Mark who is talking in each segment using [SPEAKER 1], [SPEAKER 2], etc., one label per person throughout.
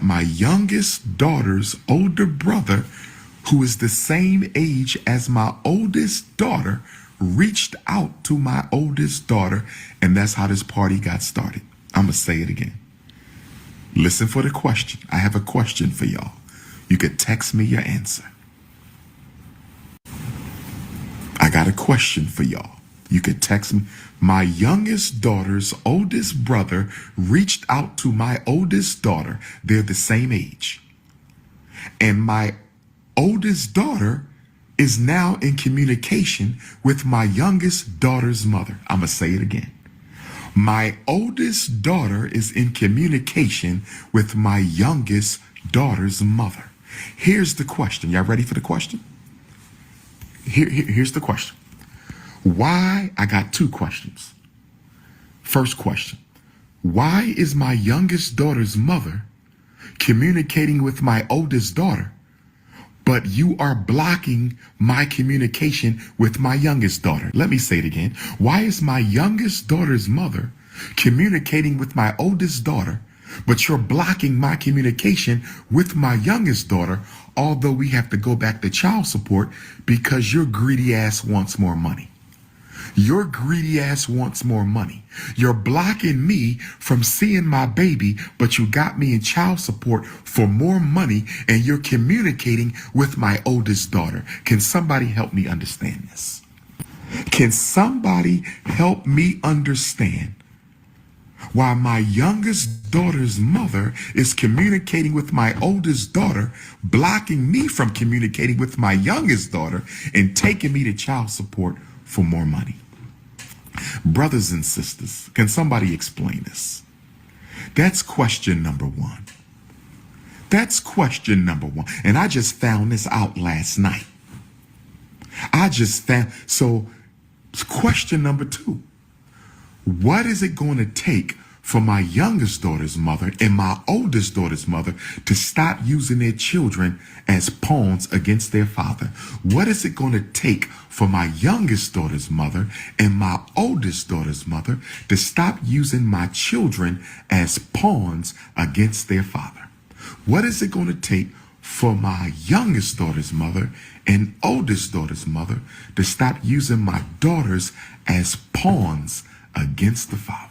[SPEAKER 1] my youngest daughter's older brother, who is the same age as my oldest daughter, reached out to my oldest daughter, and that's how this party got started. I'm going to say it again. Listen for the question. I have a question for y'all. You could text me your answer. I got a question for y'all. You could text me. My youngest daughter's oldest brother reached out to my oldest daughter. They're the same age. And my oldest daughter is now in communication with my youngest daughter's mother. I'm going to say it again. My oldest daughter is in communication with my youngest daughter's mother. Here's the question. Y'all ready for the question? Here's the question. Why? I got two questions. First question. Why is my youngest daughter's mother communicating with my oldest daughter, but you are blocking my communication with my youngest daughter? Let me say it again. Why is my youngest daughter's mother communicating with my oldest daughter, but you're blocking my communication with my youngest daughter, although we have to go back to child support because your greedy ass wants more money? Your greedy ass wants more money. You're blocking me from seeing my baby, but you got me in child support for more money, and you're communicating with my oldest daughter. Can somebody help me understand this? Can somebody help me understand why my youngest daughter's mother is communicating with my oldest daughter, blocking me from communicating with my youngest daughter, and taking me to child support for more money? Brothers and sisters, can somebody explain this? That's question number one. That's question number one. And I just found this out last night. So question number two. What is it going to take for my youngest daughter's mother and my oldest daughter's mother to stop using their children as pawns against their father? What is it going to take for my youngest daughter's mother and my oldest daughter's mother to stop using my children as pawns against their father? What is it going to take for my youngest daughter's mother and oldest daughter's mother to stop using my daughters as pawns against the father?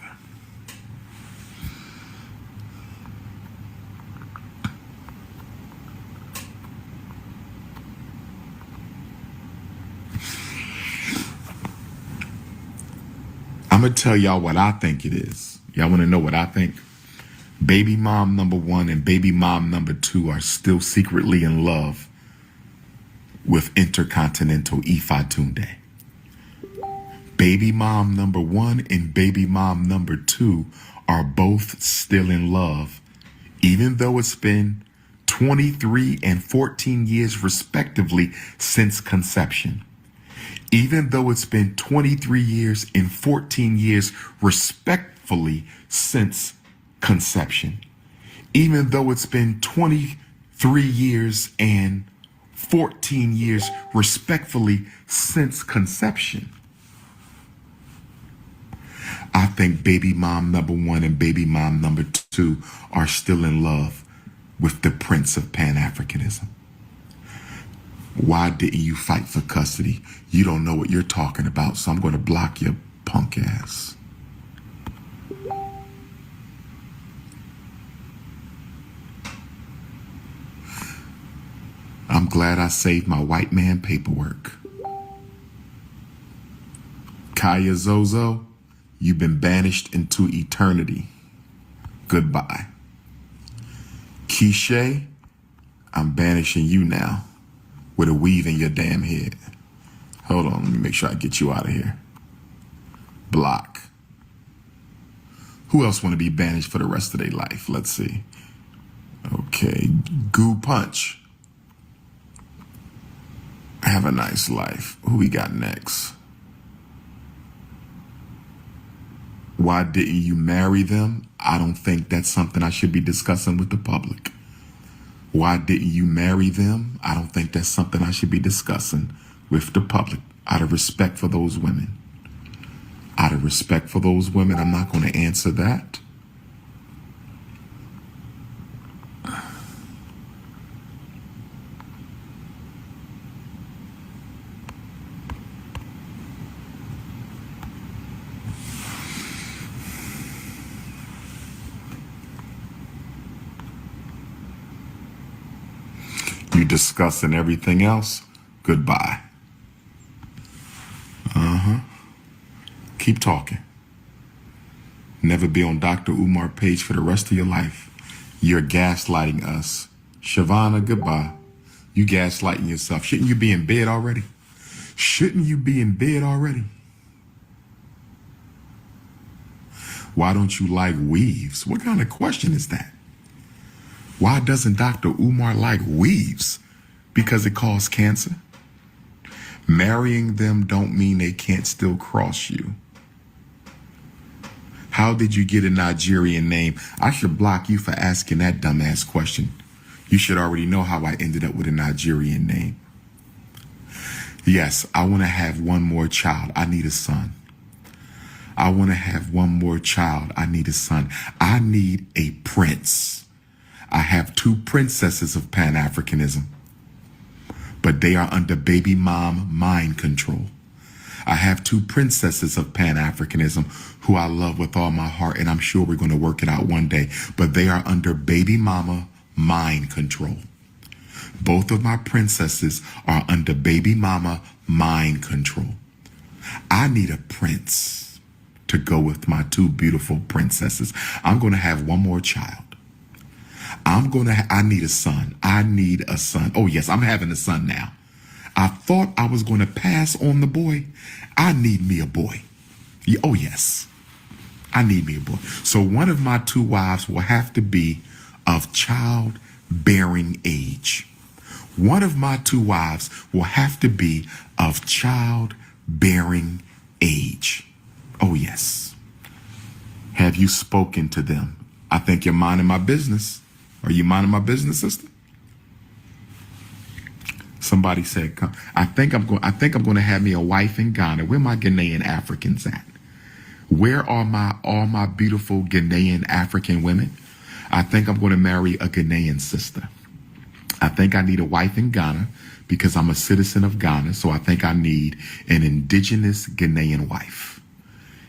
[SPEAKER 1] I'm going to tell y'all what I think it is. Y'all want to know what I think? Baby mom number one and baby mom number two are still secretly in love with Intercontinental Ifa Tunde. Baby mom number one and baby mom number two are both still in love, even though it's been 23 and 14 years respectively since conception. Even though it's been 23 years and 14 years respectfully since conception. Even though it's been 23 years and 14 years respectfully since conception. I think baby mom number one and baby mom number two are still in love with the Prince of Pan-Africanism. Why didn't you fight for custody? You don't know what you're talking about, so I'm going to block your punk ass. I'm glad I saved my white man paperwork. Kaya Zozo, you've been banished into eternity. Goodbye. Keisha, I'm banishing you now with a weave in your damn head. Hold on, let me make sure I get you out of here. Block. Who else want to be banished for the rest of their life? Let's see. Okay, Goo Punch. Have a nice life. Who we got next? Why didn't you marry them? I don't think that's something I should be discussing with the public. Why didn't you marry them? I don't think that's something I should be discussing with the public. Out of respect for those women. Out of respect for those women, I'm not going to answer that. You discussing everything else? Goodbye. Keep talking. Never be on Dr. Umar page for the rest of your life. You're gaslighting us. Shavana, goodbye. You gaslighting yourself. Shouldn't you be in bed already? Shouldn't you be in bed already? Why don't you like weaves? What kind of question is that? Why doesn't Dr. Umar like weaves? Because it causes cancer? Marrying them don't mean they can't still cross you. How did you get a Nigerian name? I should block you for asking that dumbass question. You should already know how I ended up with a Nigerian name. Yes, I want to have one more child. I need a son. I want to have one more child. I need a son. I need a prince. I have 2 princesses of Pan-Africanism, but they are under baby mom mind control. I have 2 princesses of Pan-Africanism who I love with all my heart, and I'm sure we're going to work it out one day, but they are under baby mama mind control. Both of my princesses are under baby mama mind control. I need a prince to go with my 2 beautiful princesses. I'm going to have one more child. I need a son. I need a son. Oh yes, I'm having a son now. I thought I was going to pass on the boy. I need me a boy. Oh yes, I need me a boy. So one of my 2 wives will have to be of childbearing age. One of my 2 wives will have to be of childbearing age. Oh yes. Have you spoken to them? I think you're minding my business. Are you minding my business, sister? Somebody said, "Come." I think I'm going to have me a wife in Ghana. Where my Ghanaian Africans at? Where are all my beautiful Ghanaian African women? I think I'm going to marry a Ghanaian sister. I think I need a wife in Ghana because I'm a citizen of Ghana. So I think I need an indigenous Ghanaian wife.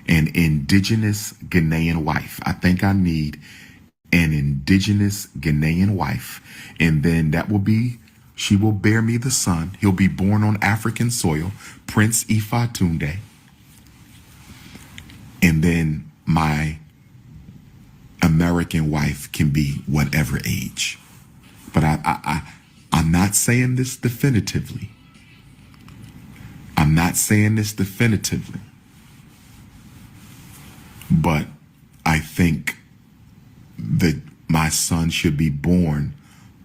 [SPEAKER 1] An indigenous Ghanaian wife. I think I need an indigenous Ghanaian wife. And then she will bear me the son. He'll be born on African soil, Prince Ifatunde. And then my American wife can be whatever age. But I'm not saying this definitively. I'm not saying this definitively. But I think that my son should be born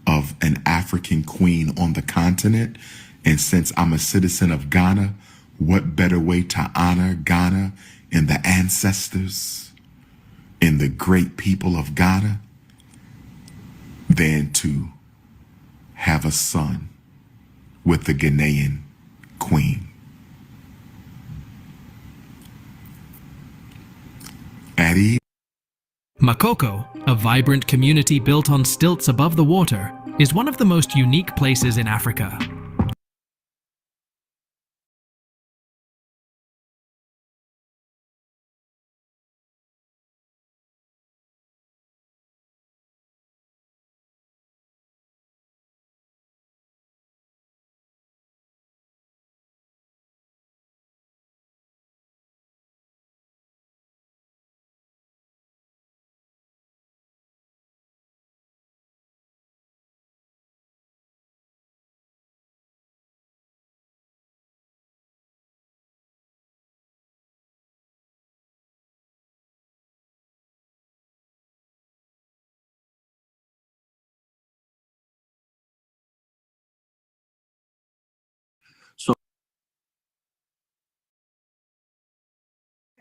[SPEAKER 1] of an African queen on the continent. And since I'm a citizen of Ghana, what better way to honor Ghana and the ancestors and the great people of Ghana than to have a son with the Ghanaian queen. At ease.
[SPEAKER 2] Makoko, a vibrant community built on stilts above the water, is one of the most unique places in Africa.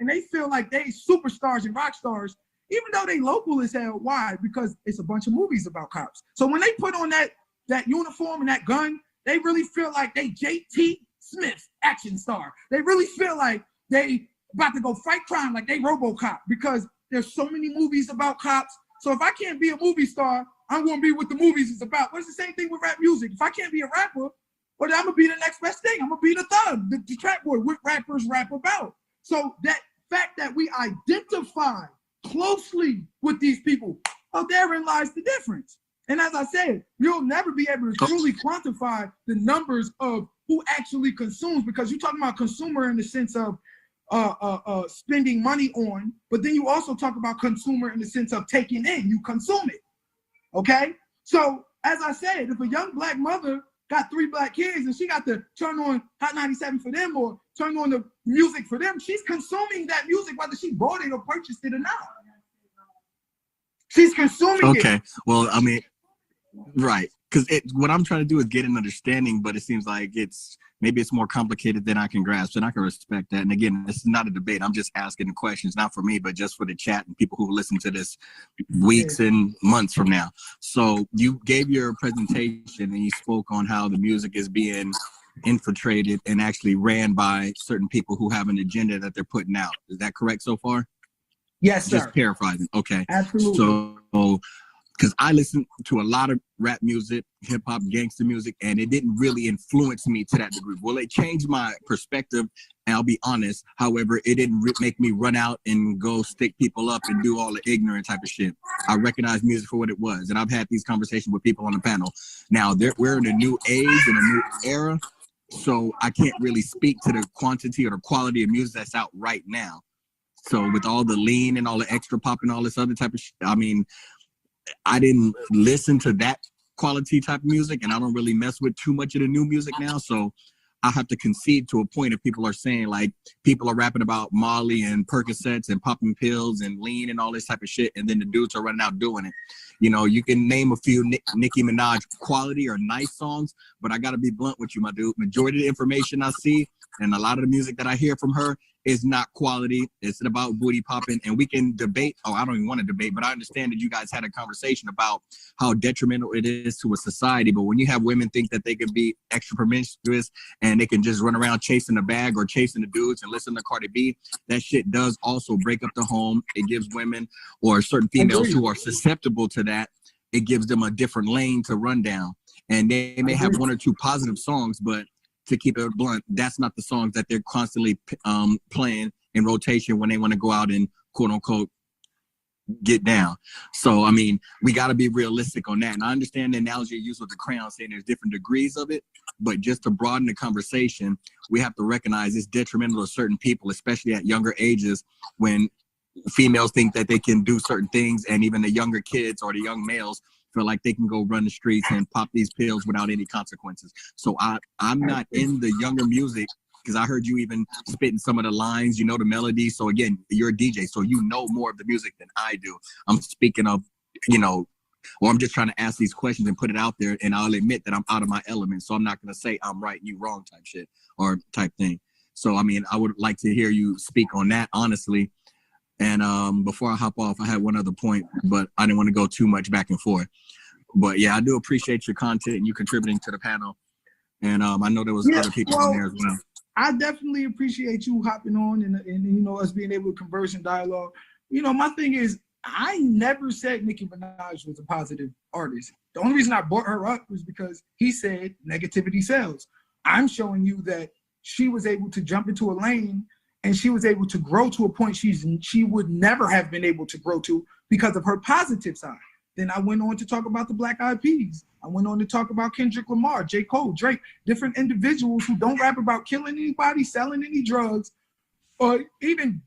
[SPEAKER 3] And they feel like they superstars and rock stars, even though they local as hell. Why? Because it's a bunch of movies about cops. So when they put on that uniform and that gun, they really feel like they J.T. Smith, action star. They really feel like they about to go fight crime, like they RoboCop, because there's so many movies about cops. So if I can't be a movie star, I'm going to be what the movies is about. But it's the same thing with rap music. If I can't be a rapper, well, I'm going to be the next best thing. I'm going to be the thug, the trap boy, what rappers rap about. So that fact that we identify closely with these people, oh, therein lies the difference. And as I said, you'll never be able to truly quantify the numbers of who actually consumes, because you're talking about consumer in the sense of spending money on, but then you also talk about consumer in the sense of taking in, you consume it, okay? So as I said, if a young Black mother got 3 Black kids and she got to turn on Hot 97 for them or turn on the music for them, she's consuming that music whether she bought it or purchased it or not. She's consuming it.
[SPEAKER 4] Okay, well, I mean, right, because what I'm trying to do is get an understanding, but it seems like maybe it's more complicated than I can grasp, and I can respect that. And again, this is not a debate. I'm just asking the questions, not for me, but just for the chat and people who listen to this weeks and months from now. So you gave your presentation and you spoke on how the music is being infiltrated and actually ran by certain people who have an agenda that they're putting out. Is that correct so far?
[SPEAKER 3] Yes, sir.
[SPEAKER 4] Just paraphrasing. Okay.
[SPEAKER 3] Absolutely.
[SPEAKER 4] So, because I listen to a lot of rap music, hip hop, gangster music, and it didn't really influence me to that degree. Well, it changed my perspective, and I'll be honest. However, it didn't make me run out and go stick people up and do all the ignorant type of shit. I recognize music for what it was, and I've had these conversations with people on the panel. Now, we're in a new age and a new era, so I can't really speak to the quantity or the quality of music that's out right now. So with all the lean and all the extra pop and all this other type of shit, I mean, I didn't listen to that quality type of music, and I don't really mess with too much of the new music now. So I have to concede to a point if people are saying like people are rapping about Molly and Percocets and popping pills and lean and all this type of shit, and then the dudes are running out doing it. You know, you can name a few Nicki Minaj quality or nice songs, but I got to be blunt with you, my dude. Majority of the information I see and a lot of the music that I hear from her is not quality. It's about booty popping, and we can debate. Oh, I don't even want to debate, but I understand that you guys had a conversation about how detrimental it is to a society. But when you have women think that they can be extra promiscuous and they can just run around chasing the bag or chasing the dudes and listen to Cardi B, that shit does also break up the home. It gives women or certain females who are susceptible to that, it gives them a different lane to run down. And they may have 1 or 2 positive songs, but to keep it blunt, that's not the songs that they're constantly playing in rotation when they want to go out and quote unquote get down. So, I mean, we got to be realistic on that. And I understand the analogy you use with the crayon, saying there's different degrees of it, but just to broaden the conversation, we have to recognize it's detrimental to certain people, especially at younger ages, when females think that they can do certain things, and even the younger kids or the young males feel like they can go run the streets and pop these pills without any consequences. So I'm not in the younger music, because I heard you even spitting some of the lines, you know, the melody. So again, you're a DJ, so you know more of the music than I do. I'm speaking of, you know, or I'm just trying to ask these questions and put it out there, and I'll admit that I'm out of my element. So I'm not going to say I'm right and you wrong type shit or type thing. So, I mean, I would like to hear you speak on that, honestly. And before I hop off, I had one other point, but I didn't want to go too much back and forth. But yeah, I do appreciate your content and you contributing to the panel. And I know there was other people in there as well.
[SPEAKER 3] I definitely appreciate you hopping on and you know, us being able to converse and dialogue. You know, my thing is, I never said Nicki Minaj was a positive artist. The only reason I brought her up was because he said negativity sells. I'm showing you that she was able to jump into a lane and she was able to grow to a point she would never have been able to grow to because of her positive side. Then I went on to talk about the Black Eyed Peas. I went on to talk about Kendrick Lamar, J. Cole, Drake, different individuals who don't rap about killing anybody, selling any drugs, or even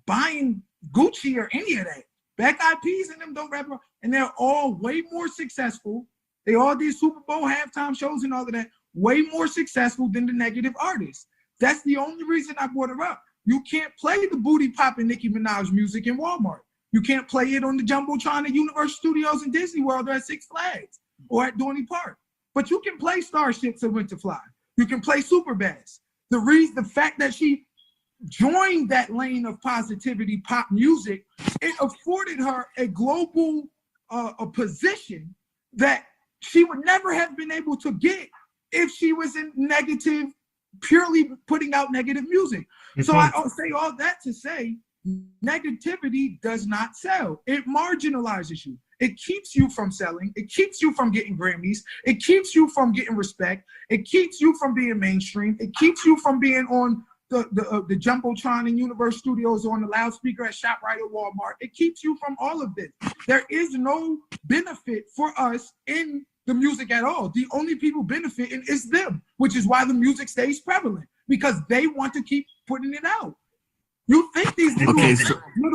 [SPEAKER 3] buying Gucci or any of that. Black Eyed Peas and them don't rap about, and they're all way more successful. They all did Super Bowl halftime shows and all of that, way more successful than the negative artists. That's the only reason I brought her up. You can't play the booty popping Nicki Minaj music in Walmart. You can't play it on the Jumbotron at Universal Studios and Disney World or at Six Flags or at Dorney Park. But you can play Starships and Winterfly. You can play Superbass. The fact that she joined that lane of positivity pop music, it afforded her a global a position that she would never have been able to get if she was in negative, purely putting out negative music. So I say all that to say, negativity does not sell. It marginalizes you. It keeps you from selling. It keeps you from getting Grammys. It keeps you from getting respect. It keeps you from being mainstream. It keeps you from being on the Jumbotron and Universe Studios on the loudspeaker at ShopRite or Walmart. It keeps you from all of this. There is no benefit for us in the music at all. The only people benefiting is them, which is why the music stays prevalent, because they want to keep putting it out. You think these little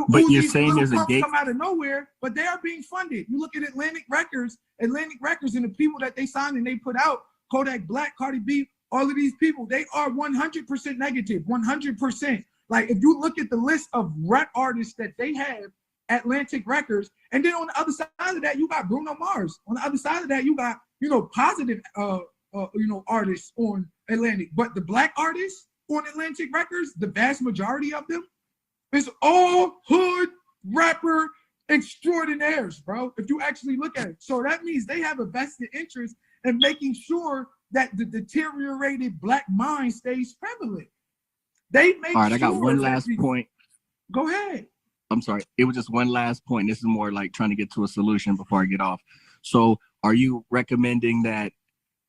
[SPEAKER 4] but you're
[SPEAKER 3] Uzis,
[SPEAKER 4] saying
[SPEAKER 3] little
[SPEAKER 4] there's a
[SPEAKER 3] pumps
[SPEAKER 4] gate
[SPEAKER 3] come out of nowhere, but they are being funded. You look at Atlantic Records and the people that they signed and they put out, Kodak Black, Cardi B, all of these people, they are 100% negative, 100%. Like, if you look at the list of rap artists that they have, Atlantic Records, and then on the other side of that, you got Bruno Mars. On the other side of that, you got, positive, artists on Atlantic. But the black artists on Atlantic Records, the vast majority of them, is all hood rapper extraordinaires, bro, if you actually look at it. So that means they have a vested interest in making sure that the deteriorated black mind stays prevalent. They make
[SPEAKER 4] All right, I got one last point.
[SPEAKER 3] Go ahead.
[SPEAKER 4] I'm sorry. It was just one last point. This is more like trying to get to a solution before I get off. So are you recommending that,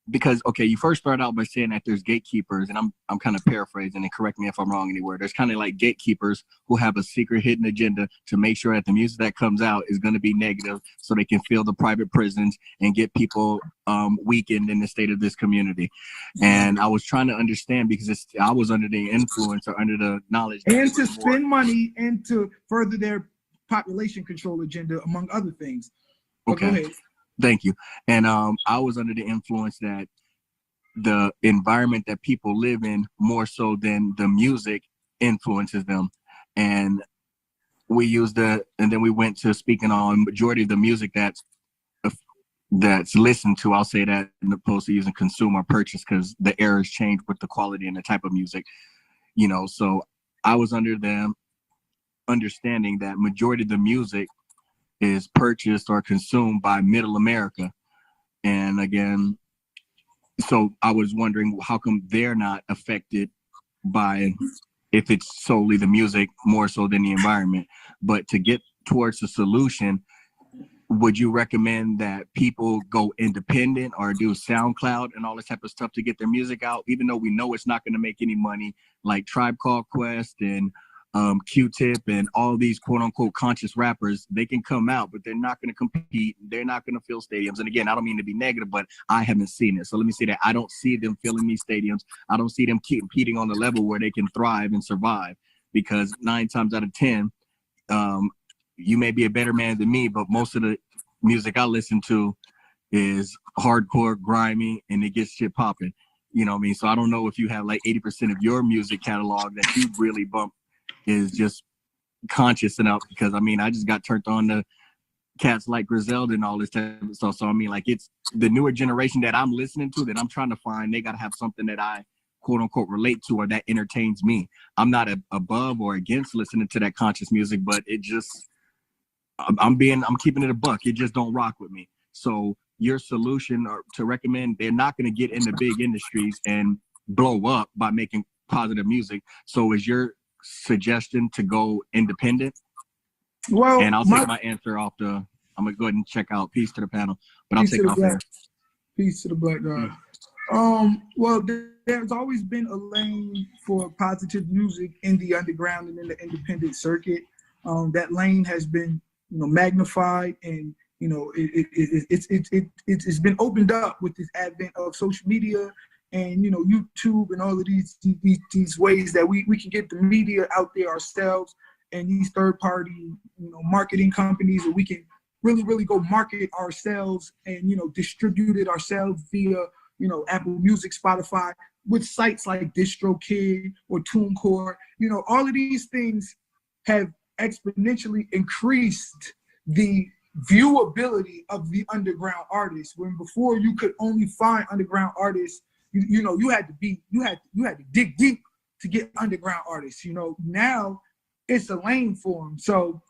[SPEAKER 4] because, okay, you first started out by saying that there's gatekeepers, and I'm kind of paraphrasing, and correct me if I'm wrong anywhere. There's kind of like gatekeepers who have a secret hidden agenda to make sure that the music that comes out is going to be negative so they can fill the private prisons and get people weakened in the state of this community. And I was trying to understand, because I was under the influence or under the knowledge.
[SPEAKER 3] And to spend money and to further their population control agenda, among other things. But
[SPEAKER 4] okay.
[SPEAKER 3] Go ahead.
[SPEAKER 4] Thank you. And I was under the influence that the environment that people live in more so than the music influences them. And then we went to speaking on majority of the music that's listened to. I'll say that in opposed to using consume or purchase, because the era's changed with the quality and the type of music, so I was under the understanding that majority of the music is purchased or consumed by middle America. And again, so I was wondering, how come they're not affected by, if it's solely the music more so than the environment? But to get towards the solution, would you recommend that people go independent or do SoundCloud and all this type of stuff to get their music out, even though we know it's not going to make any money, like Tribe Called Quest and Q-Tip and all these quote unquote conscious rappers? They can come out, but they're not going to compete. They're not going to fill stadiums. And again, I don't mean to be negative, but I haven't seen it. So let me say that I don't see them filling these stadiums. I don't see them competing on the level where they can thrive and survive, because 9 times out of 10, you may be a better man than me, but most of the music I listen to is hardcore, grimy, and it gets shit popping. You know what I mean? So I don't know if you have like 80% of your music catalog that you really bump is just conscious enough, because I just got turned on to cats like Griselda and all this type of stuff. So like, it's the newer generation that I'm listening to, that I'm trying to find. They got to have something that I quote unquote relate to or that entertains me. I'm not above or against listening to that conscious music, but it just, I'm keeping it a buck. It just don't rock with me. So your solution, or to recommend, they're not going to get into big industries and blow up by making positive music. So is your suggestion to go independent?
[SPEAKER 3] Well,
[SPEAKER 4] and I'll take my answer off I'm gonna go ahead and check out. Peace to the panel, but I'll take it off there.
[SPEAKER 3] Peace to the black guy. Well, there's always been a lane for positive music in the underground and in the independent circuit. That lane has been, magnified, and it's been opened up with this advent of social media and YouTube and all of these ways that we can get the media out there ourselves, and these third party marketing companies, where we can really go market ourselves and distribute it ourselves via Apple Music, Spotify, with sites like DistroKid or TuneCore. All of these things have exponentially increased the viewability of the underground artists, when before you could only find underground artists. You had to dig deep to get underground artists. Now it's a lane for them. So,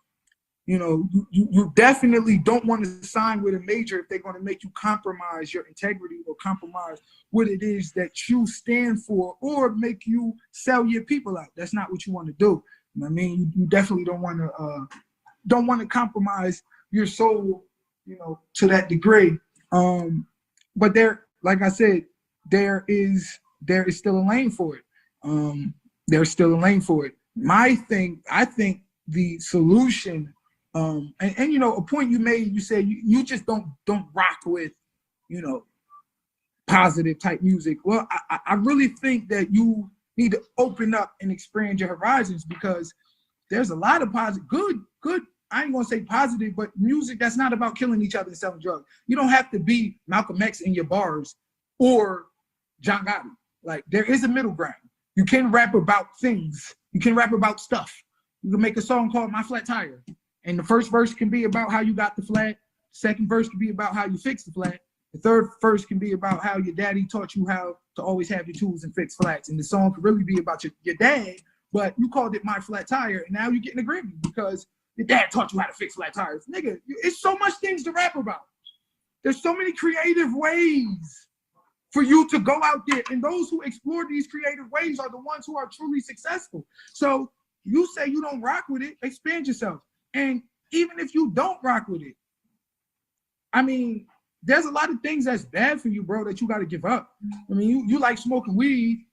[SPEAKER 3] you definitely don't want to sign with a major if they're going to make you compromise your integrity or compromise what it is that you stand for, or make you sell your people out. That's not what you want to do. You definitely don't want to compromise your soul, to that degree. But there, like I said, there is still a lane for it. there's still a lane for it. I think the solution, and you know, a point you made, you said you just don't rock with, you know, positive type music. Well, I really think that you need to open up and expand your horizons, because there's a lot of positive, good. I ain't gonna say positive, but music that's not about killing each other and selling drugs. You don't have to be Malcolm X in your bars or John Gotti. Like, there is a middle ground. You can rap about things. You can rap about stuff. You can make a song called My Flat Tire, and the first verse can be about how you got the flat. Second verse can be about how you fixed the flat. The third verse can be about how your daddy taught you how to always have your tools and fix flats. And the song could really be about your dad, but you called it My Flat Tire, and now you're getting a Grammy because your dad taught you how to fix flat tires. Nigga, it's so much things to rap about. There's so many creative ways for you to go out there, and those who explore these creative ways are the ones who are truly successful. So you say you don't rock with it, expand yourself. And even if you don't rock with it, I mean, there's a lot of things that's bad for you, bro, that you got to give up. I mean, you like smoking weed,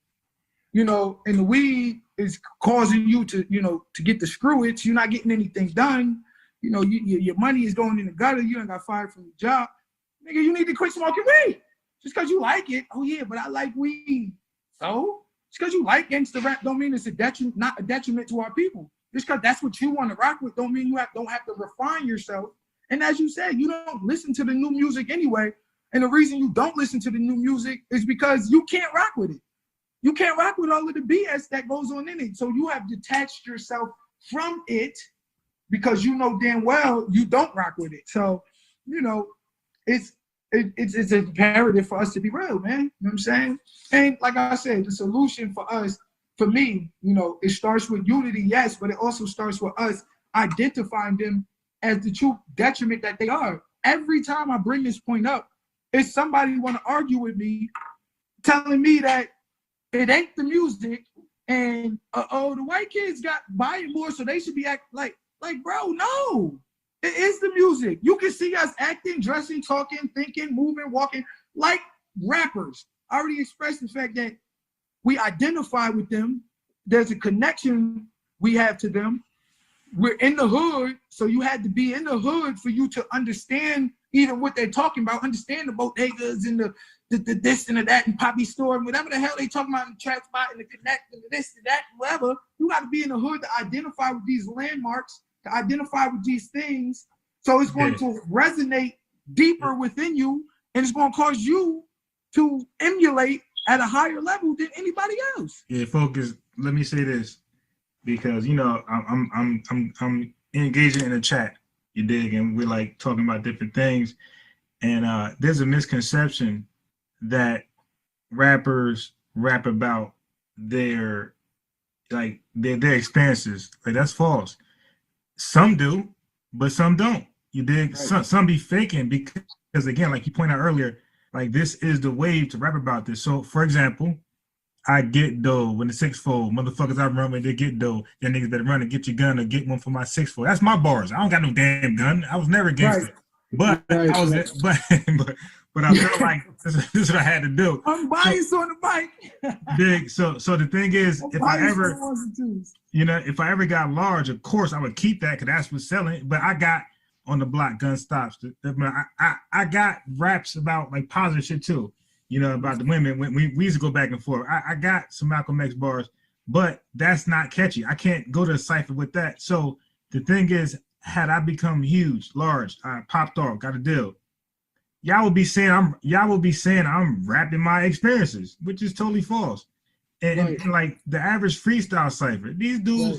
[SPEAKER 3] you know, and the weed is causing you to, you know, to get the screw it. You're not getting anything done. You know, your money is going in the gutter. You ain't got fired from the job. Nigga, you need to quit smoking weed. Just because you like it. Oh, yeah, but I like weed. So? Just because you like gangster rap don't mean it's not a detriment to our people. Just because that's what you want to rock with don't mean you don't have to refine yourself. And as you said, you don't listen to the new music anyway. And the reason you don't listen to the new music is because you can't rock with it. You can't rock with all of the BS that goes on in it. So you have detached yourself from it because you know damn well you don't rock with it. So, you know, it's imperative for us to be real, man. You know what I'm saying? And like I said, the solution for us, for me, you know, it starts with unity, yes, but it also starts with us identifying them as the true detriment that they are. Every time I bring this point up, it's somebody want to argue with me, telling me that it ain't the music, and the white kids got buying more, so they should be act like bro, no. It is the music. You can see us acting, dressing, talking, thinking, moving, walking like rappers. I already expressed the fact that we identify with them. There's a connection we have to them. We're in the hood, so you had to be in the hood for you to understand even what they're talking about, understand the bodegas and the this and the that and Poppy store and whatever the hell they talking about in the trap spot and the connect and the this and that, whatever. You got to be in the hood to identify with these landmarks, to identify with these things. So it's going to resonate deeper within you, and it's going to cause you to emulate at a higher level than anybody else.
[SPEAKER 5] Yeah, focus. Let me say this, because you know I'm engaging in a chat. You dig, and we're like talking about different things, and there's a misconception that rappers rap about their experiences. Like, that's false. Some do, but some don't. You dig? Right. Some be faking because again, like you pointed out earlier, like this is the wave to rap about this. So for example, I get dough when the 6-4 motherfuckers I run with, they get dough. Y'all niggas better run and get your gun or get one for my 6-4. That's my bars. I don't got no damn gun. I was never against it. But I was but I felt like this is what I had to do.
[SPEAKER 3] I'm biased on the bike.
[SPEAKER 5] Big. So the thing is, if I ever got large, of course I would keep that because that's what's selling. But I got on the block gun stops. I got raps about like positive shit too. You know, about the women. When we used to go back and forth. I got some Malcolm X bars, but that's not catchy. I can't go to a cipher with that. So the thing is, had I become huge, large, I popped off, got a deal, y'all will be saying I'm rapping my experiences, which is totally false. And like the average freestyle cipher, these dudes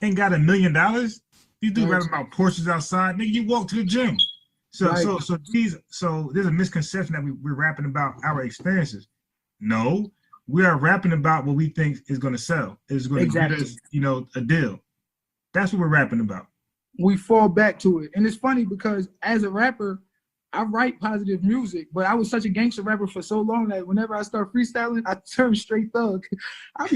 [SPEAKER 5] ain't got $1 million. These dudes rap about Porsches outside. Nigga, you walk to the gym. So there's a misconception that we're rapping about our experiences. No, we are rapping about what we think is going to sell. Is going to get us, you know, a deal. That's what we're rapping about.
[SPEAKER 3] We fall back to it. And it's funny because as a rapper, I write positive music, but I was such a gangster rapper for so long that whenever I start freestyling, I turn straight thug. I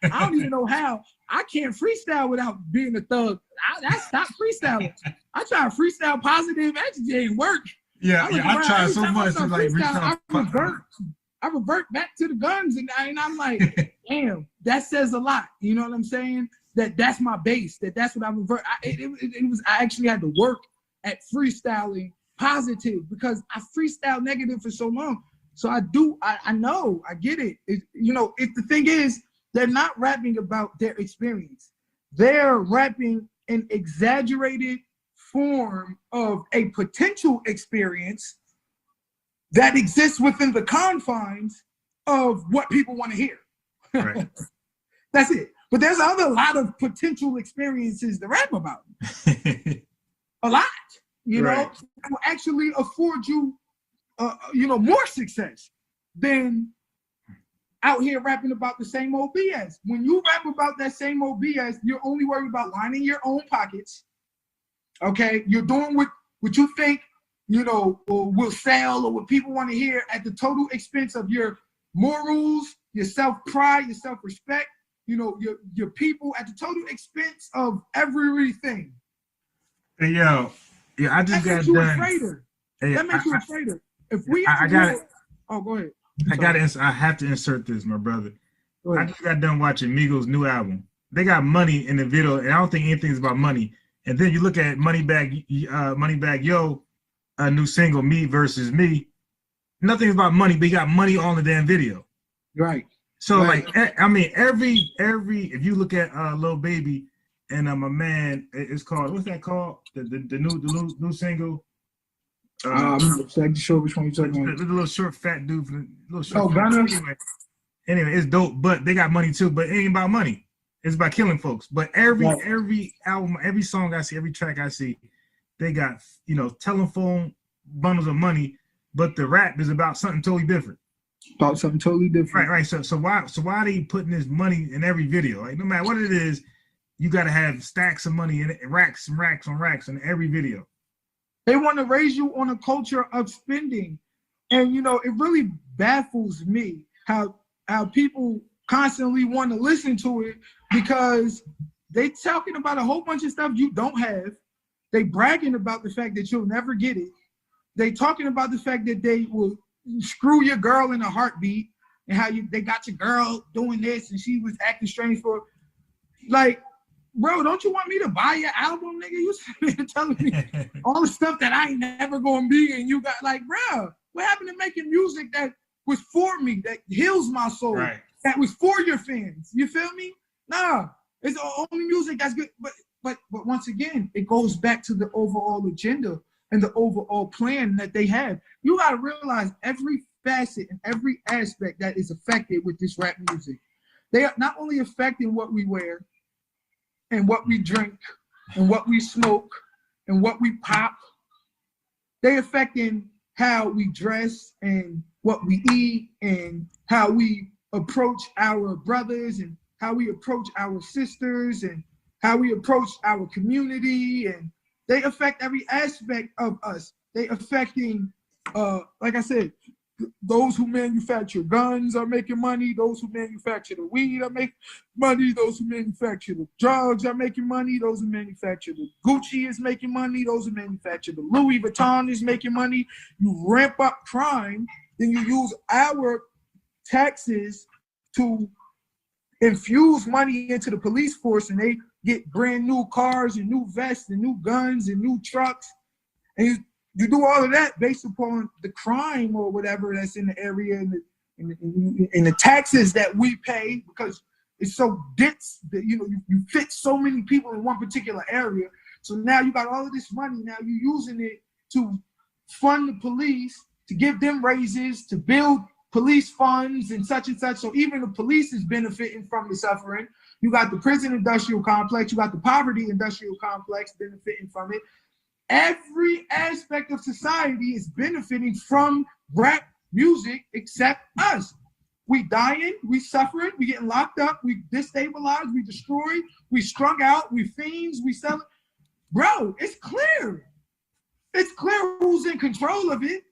[SPEAKER 3] don't even know how. I can't freestyle without being a thug. I stopped freestyling. I try to freestyle positive, that just didn't work.
[SPEAKER 5] I tried so much to like freestyle.
[SPEAKER 3] I revert I revert back to the guns, and I'm like, damn, that says a lot. You know what I'm saying? That's my base. That's what I revert. It was I actually had to work at freestyling positive because I freestyle negative for so long. So I know, I get it. If the thing is, they're not rapping about their experience. They're rapping an exaggerated form of a potential experience that exists within the confines of what people want to hear.
[SPEAKER 5] Right.
[SPEAKER 3] That's it. But there's a lot of potential experiences to rap about. A lot,
[SPEAKER 5] Right.
[SPEAKER 3] that will actually afford you, more success than out here rapping about the same old BS. When you rap about that same old BS, you're only worried about lining your own pockets. Okay, you're doing what you think, or will sell or what people want to hear at the total expense of your morals, your self-pride, your self-respect, your people, at the total expense of everything.
[SPEAKER 5] Hey, yo, yeah, I just got done. Hey,
[SPEAKER 3] That makes you a traitor. If we, Oh, go ahead.
[SPEAKER 5] I have to insert this, my brother. I just got done watching Migos' new album. They got money in the video, and I don't think anything's about money. And then you look at Moneybag Yo, a new single, Me Versus Me. Nothing's about money, but he got money on the damn video.
[SPEAKER 3] Right.
[SPEAKER 5] So
[SPEAKER 3] Right.
[SPEAKER 5] every if you look at Lil Baby and my man, it's called, what's that called? The new single.
[SPEAKER 3] I'm not exactly sure which one you're talking about.
[SPEAKER 5] The little short fat dude,
[SPEAKER 3] Gunna.
[SPEAKER 5] Anyway, it's dope, but they got money too. But it ain't about money. It's about killing folks. But every album, every song I see, every track I see, they got telephone bundles of money, but the rap is about something totally different.
[SPEAKER 3] About something totally different.
[SPEAKER 5] Right. So why are they putting this money in every video? Like, no matter what it is, you got to have stacks of money and racks and racks on racks in every video.
[SPEAKER 3] They want to raise you on a culture of spending. And, it really baffles me how people constantly want to listen to it because they talking about a whole bunch of stuff you don't have. They bragging about the fact that you'll never get it. They talking about the fact that they will screw your girl in a heartbeat and how they got your girl doing this and she was acting strange for, like, bro, don't you want me to buy your album, nigga? You telling me all the stuff that I ain't never gonna be, and you got, like, bro, what happened to making music that was for me, that heals my soul,
[SPEAKER 5] right,
[SPEAKER 3] that was for your fans? You feel me? Nah, it's only music that's good. But once again, it goes back to the overall agenda and the overall plan that they have. You gotta realize every facet and every aspect that is affected with this rap music. They are not only affecting what we wear, and what we drink, and what we smoke, and what we pop. They affecting how we dress and what we eat and how we approach our brothers and how we approach our sisters and how we approach our community. And they affect every aspect of us. They affecting, like I said, those who manufacture guns are making money. Those who manufacture the weed are making money. Those who manufacture the drugs are making money. Those who manufacture the Gucci is making money. Those who manufacture the Louis Vuitton is making money. You ramp up crime, then you use our taxes to infuse money into the police force, and they get brand new cars and new vests and new guns and new trucks. And you do all of that based upon the crime or whatever that's in the area and the taxes that we pay, because it's so dense that you fit so many people in one particular area. So now you got all of this money. Now you're using it to fund the police, to give them raises, to build police funds and such. So even the police is benefiting from the suffering. You got the prison industrial complex. You got the poverty industrial complex benefiting from it. Every aspect of society is benefiting from rap music except us. We dying, we suffering, we getting locked up, we destabilized, we destroyed, we strung out, we fiends, we sell it. Bro, it's clear. It's clear who's in control of it.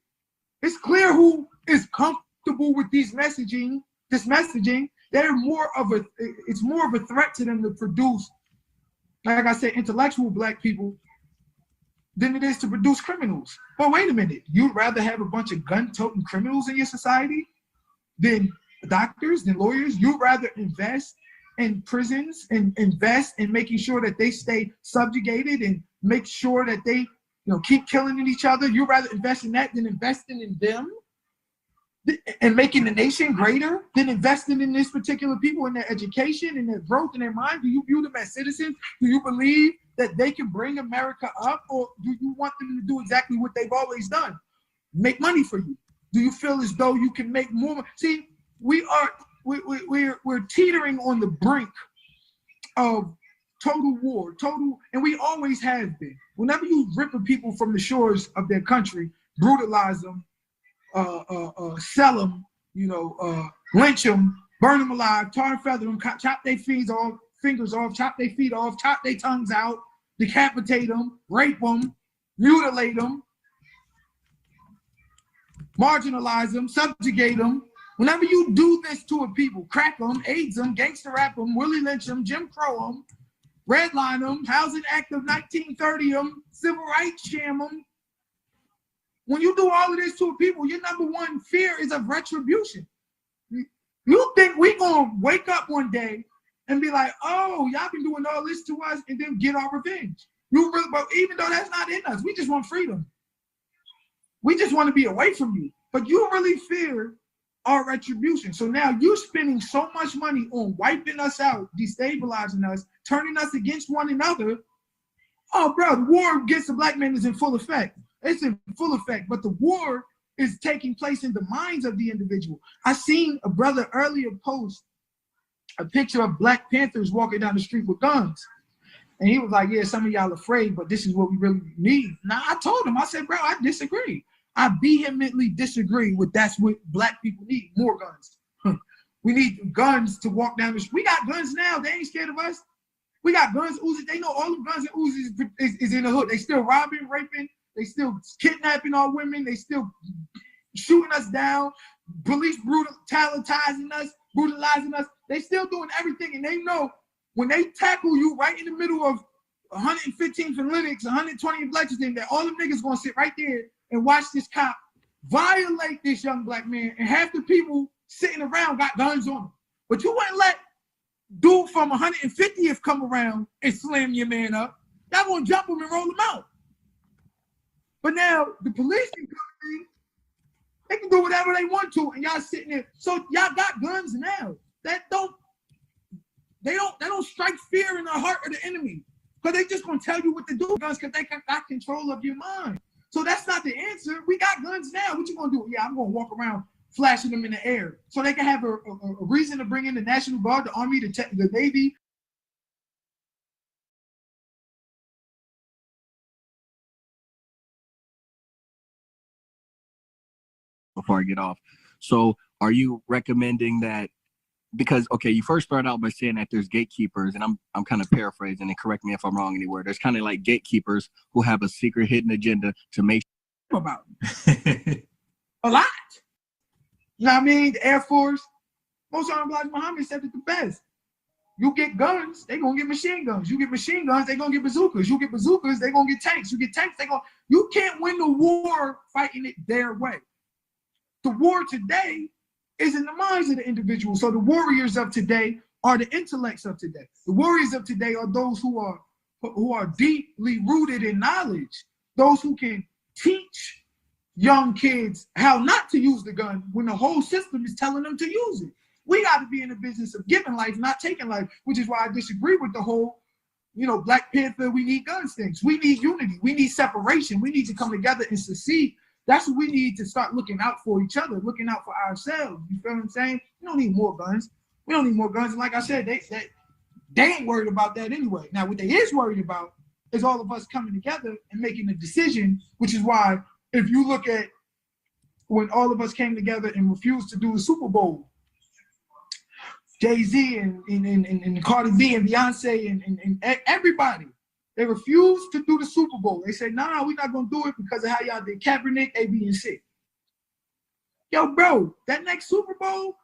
[SPEAKER 3] It's clear who is comfortable with this messaging. They're it's more of a threat to them to produce, like I said, intellectual black people than it is to produce criminals. But wait a minute, you'd rather have a bunch of gun-toting criminals in your society than doctors, than lawyers. You'd rather invest in prisons and invest in making sure that they stay subjugated and make sure that they keep killing each other. You'd rather invest in that than investing in them and making the nation greater, than investing in this particular people, in their education, in their growth, in their mind. Do you view them as citizens? Do you believe that they can bring America up, or do you want them to do exactly what they've always done? Make money for you? Do you feel as though you can make more? See, we're teetering on the brink of total war, and we always have been. Whenever you rip people from the shores of their country, brutalize them, sell them, lynch them, burn them alive, tar and feather them, chop their fingers off, chop their feet off, chop their tongues out, decapitate them, rape them, mutilate them, marginalize them, subjugate them. Whenever you do this to a people, crack them, AIDS them, gangster rap them, Willie Lynch them, Jim Crow them, redline them, Housing Act of 1930 them, Civil Rights sham them. When you do all of this to a people, your number one fear is of retribution. You think we gonna wake up one day and be like, oh, y'all been doing all this to us, and then get our revenge? But even though that's not in us, we just want freedom. We just want to be away from you. But you really fear our retribution. So now you're spending so much money on wiping us out, destabilizing us, turning us against one another. Oh, bro, the war against the black man is in full effect. It's in full effect, but the war is taking place in the minds of the individual. I seen a brother earlier post a picture of Black Panthers walking down the street with guns. And he was like, yeah, some of y'all afraid, but this is what we really need. Now, I told him, I said, bro, I disagree. I vehemently disagree with that's what Black people need, more guns. We need guns to walk down the street. We got guns now. They ain't scared of us. We got guns, Uzis. They know all the guns and Uzis is in the hood. They still robbing, raping. They still kidnapping our women. They still shooting us down. Police brutalizing us. They still doing everything. And they know when they tackle you right in the middle of 115th and Lenox, 120th Lexington, that all them niggas gonna sit right there and watch this cop violate this young Black man. And half the people sitting around got guns on them. But you wouldn't let dude from 150th come around and slam your man up. Y'all gonna jump him and roll him out. But now the police can come in, they can do whatever they want to, and y'all sitting there. So y'all got guns now. They don't strike fear in the heart of the enemy, because they just gonna tell you what to do with guns, because they got control of your mind. So that's not the answer. We got guns now. What you gonna do? Yeah, I'm gonna walk around flashing them in the air so they can have a reason to bring in the National Guard, the Army, the Navy.
[SPEAKER 4] Before I get off. So are you recommending that, because, okay, you first start out by saying that there's gatekeepers, and I'm kind of paraphrasing, and correct me if I'm wrong anywhere. There's kind of like gatekeepers who have a secret hidden agenda to make
[SPEAKER 3] about a lot. You know what I mean? The Air Force, Osama bin Muhammad said it the best. You get guns, they gonna get machine guns. You get machine guns, they gonna get bazookas. You get bazookas, they gonna get tanks. You get tanks, you can't win the war fighting it their way. The war today is in the minds of the individual. So the warriors of today are the intellects of today. The warriors of today are those who are deeply rooted in knowledge, those who can teach young kids how not to use the gun when the whole system is telling them to use it. We got to be in the business of giving life, not taking life, which is why I disagree with the whole, Black Panther, we need guns things. We need unity. We need separation. We need to come together and succeed. That's what we need to start looking out for each other, looking out for ourselves. You feel what I'm saying? We don't need more guns. We don't need more guns. And like I said, they ain't worried about that anyway. Now, what they is worried about is all of us coming together and making a decision, which is why if you look at when all of us came together and refused to do the Super Bowl, Jay-Z and Cardi B and Beyonce and everybody, they refused to do the Super Bowl. They said, nah, we're not going to do it because of how y'all did Kaepernick, A, B, and C. Yo, bro, that next Super Bowl,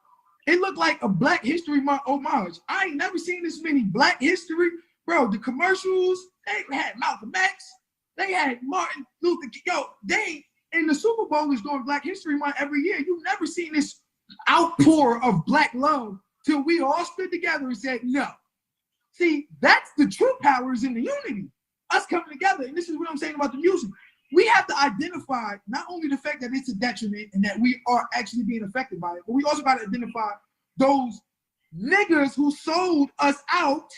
[SPEAKER 3] it looked like a Black History Month homage. I ain't never seen this many Black history. Bro, the commercials, they had Malcolm X. They had Martin Luther King. Yo, in the Super Bowl is doing Black History Month every year. You've never seen this outpour of black love till we all stood together and said no. See, that's the true power is in the unity. Us coming together, and this is what I'm saying about the music. We have to identify not only the fact that it's a detriment and that we are actually being affected by it, but we also got to identify those niggas who sold us out,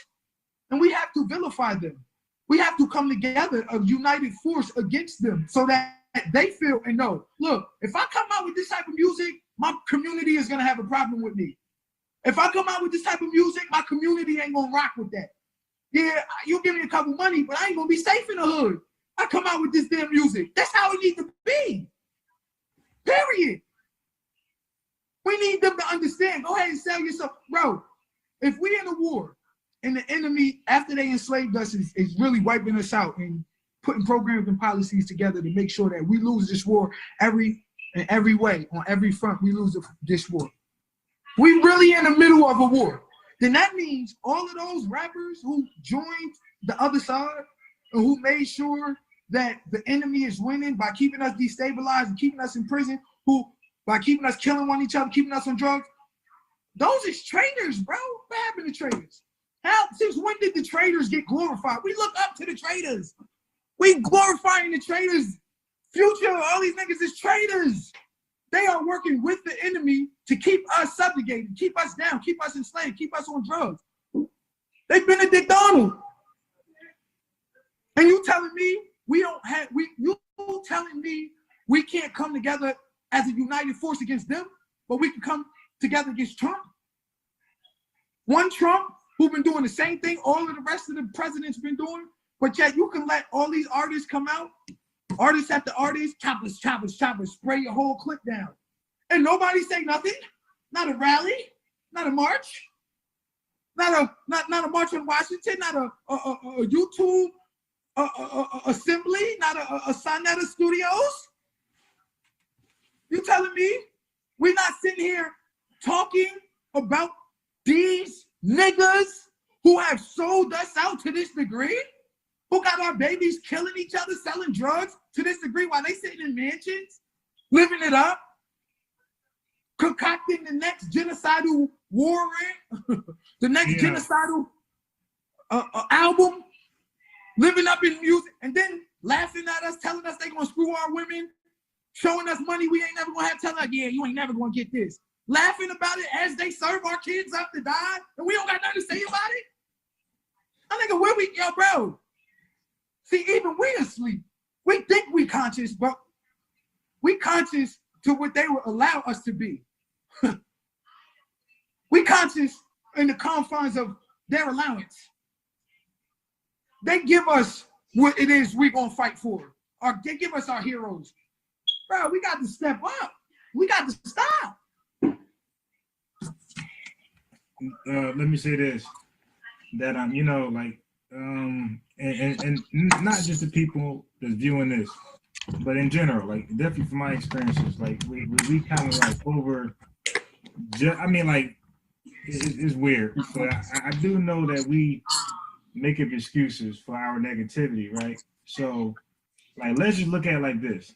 [SPEAKER 3] and we have to vilify them. We have to come together, a united force against them, so that they feel and know, look, if I come out with this type of music, my community is gonna have a problem with me. If I come out with this type of music, my community ain't gonna rock with that. Yeah, you give me a couple money, but I ain't gonna be safe in the hood. I come out with this damn music. That's how it needs to be. Period. We need them to understand. Go ahead and sell yourself. Bro, if we in a war and the enemy, after they enslaved us, is really wiping us out and putting programs and policies together to make sure that we lose this war in every way, on every front, we lose this war. We really in the middle of a war. Then that means all of those rappers who joined the other side and who made sure that the enemy is winning by keeping us destabilized and keeping us in prison, who by keeping us killing one each other, keeping us on drugs, those is traitors, bro. What happened to traitors? How, since when did the traitors get glorified? We look up to the traitors. We glorifying the traitors. Future, all these niggas is traitors. They are working with the enemy to keep us subjugated, keep us down, keep us enslaved, keep us on drugs. They Benedict Donald. And you telling me you telling me we can't come together as a united force against them, but we can come together against Trump? One Trump who've been doing the same thing all of the rest of the presidents been doing, but yet you can let all these artists come out, artists after artists, choppers, choppers, choppers, spray your whole clip down. And nobody say nothing, not a rally, not a march, not a march on Washington, not a YouTube assembly, not a Sonetta Studios. You telling me we're not sitting here talking about these niggas who have sold us out to this degree? Who got our babies killing each other, selling drugs to this degree while they sitting in mansions, living it up, concocting the next genocidal war, the next genocidal album, living up in music, and then laughing at us, telling us they gonna screw our women, showing us money we ain't never gonna have, telling us, yeah, you ain't never gonna get this. Laughing about it as they serve our kids up to die, and we don't got nothing to say about it? I think where we, yo, bro. See, even we asleep. We think we conscious, but we conscious to what they will allow us to be. We conscious in the confines of their allowance. They give us what it is we're gonna fight for. Or they give us our heroes. Bro, we got to step up. We got to stop.
[SPEAKER 5] Let me say this, that you know, like, and not just the people that's viewing this, but in general, like definitely from my experiences, like we kind of like I mean, like it's weird, but I do know that we make up excuses for our negativity, right? So, like, let's just look at it like this.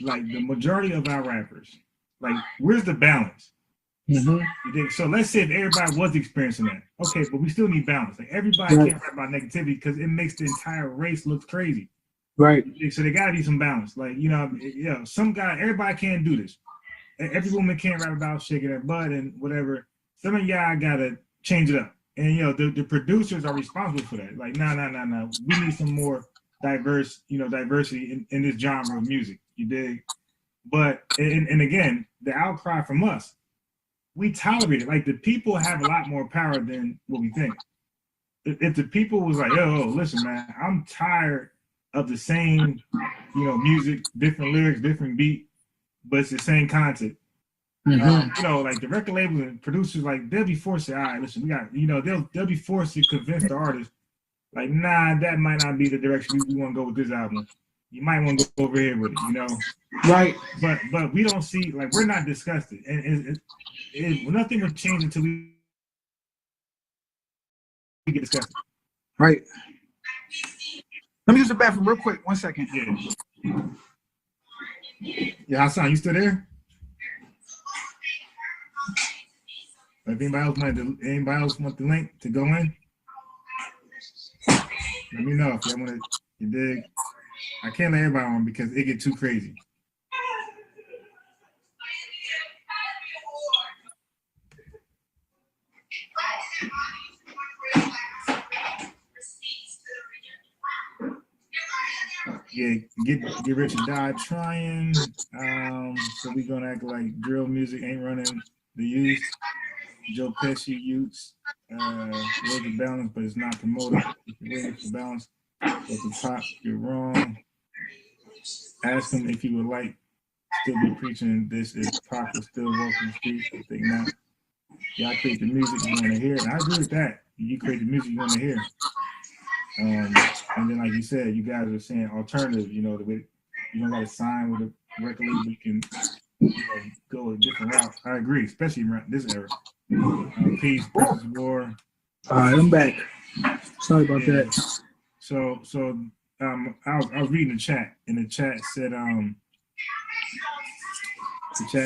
[SPEAKER 5] Like the majority of our rappers, like, where's the balance? Mm-hmm. So let's say if everybody was experiencing that, okay, but we still need balance. Like everybody can't rap about negativity because it makes the entire race look crazy.
[SPEAKER 3] Right.
[SPEAKER 5] So there gotta be some balance. Like, you know, everybody can't do this. Every woman can't rap about shaking her butt and whatever. Some of y'all gotta change it up. And you know, the producers are responsible for that. Like, no. We need some more diversity in this genre of music. You dig? But and again, the outcry from us, we tolerate it. Like the people have a lot more power than what we think. If the people was like, yo, listen, man, I'm tired of the same, music, different lyrics, different beat, but it's the same content. Mm-hmm. Like the record label and producers, like they'll be forced to, all right, listen, we got, they'll be forced to convince the artist, like, nah, that might not be the direction we want to go with this album. You might want to go over here with it,
[SPEAKER 3] Right.
[SPEAKER 5] But we don't see, like, we're not disgusted, and nothing will change until we get disgusted.
[SPEAKER 3] Right. Let me use the bathroom real quick. 1 second.
[SPEAKER 5] Yeah, Hassan, you still there? If anybody else want the link to go in, let me know if y'all want to. You dig? I can't let everybody on because it get too crazy. Yeah, get rich or die trying. So we gonna act like drill music ain't running the youth. Joe Pesci, Utes, Road to Balance, but it's not promoted. If you're waiting for balance, go to pop, you're wrong. Ask him if he would like still be preaching this if Pac was still walking the streets. I think not. Y'all create the music you want to hear. And I agree with that. You create the music you want to hear. And then, like you said, you guys are saying alternative, you know, the way you don't got to sign with a record label, you can go a different route. I agree, especially around this era. Peace, Princess War.
[SPEAKER 3] All right, I'm back. Sorry about that.
[SPEAKER 5] So I was reading the chat, and the chat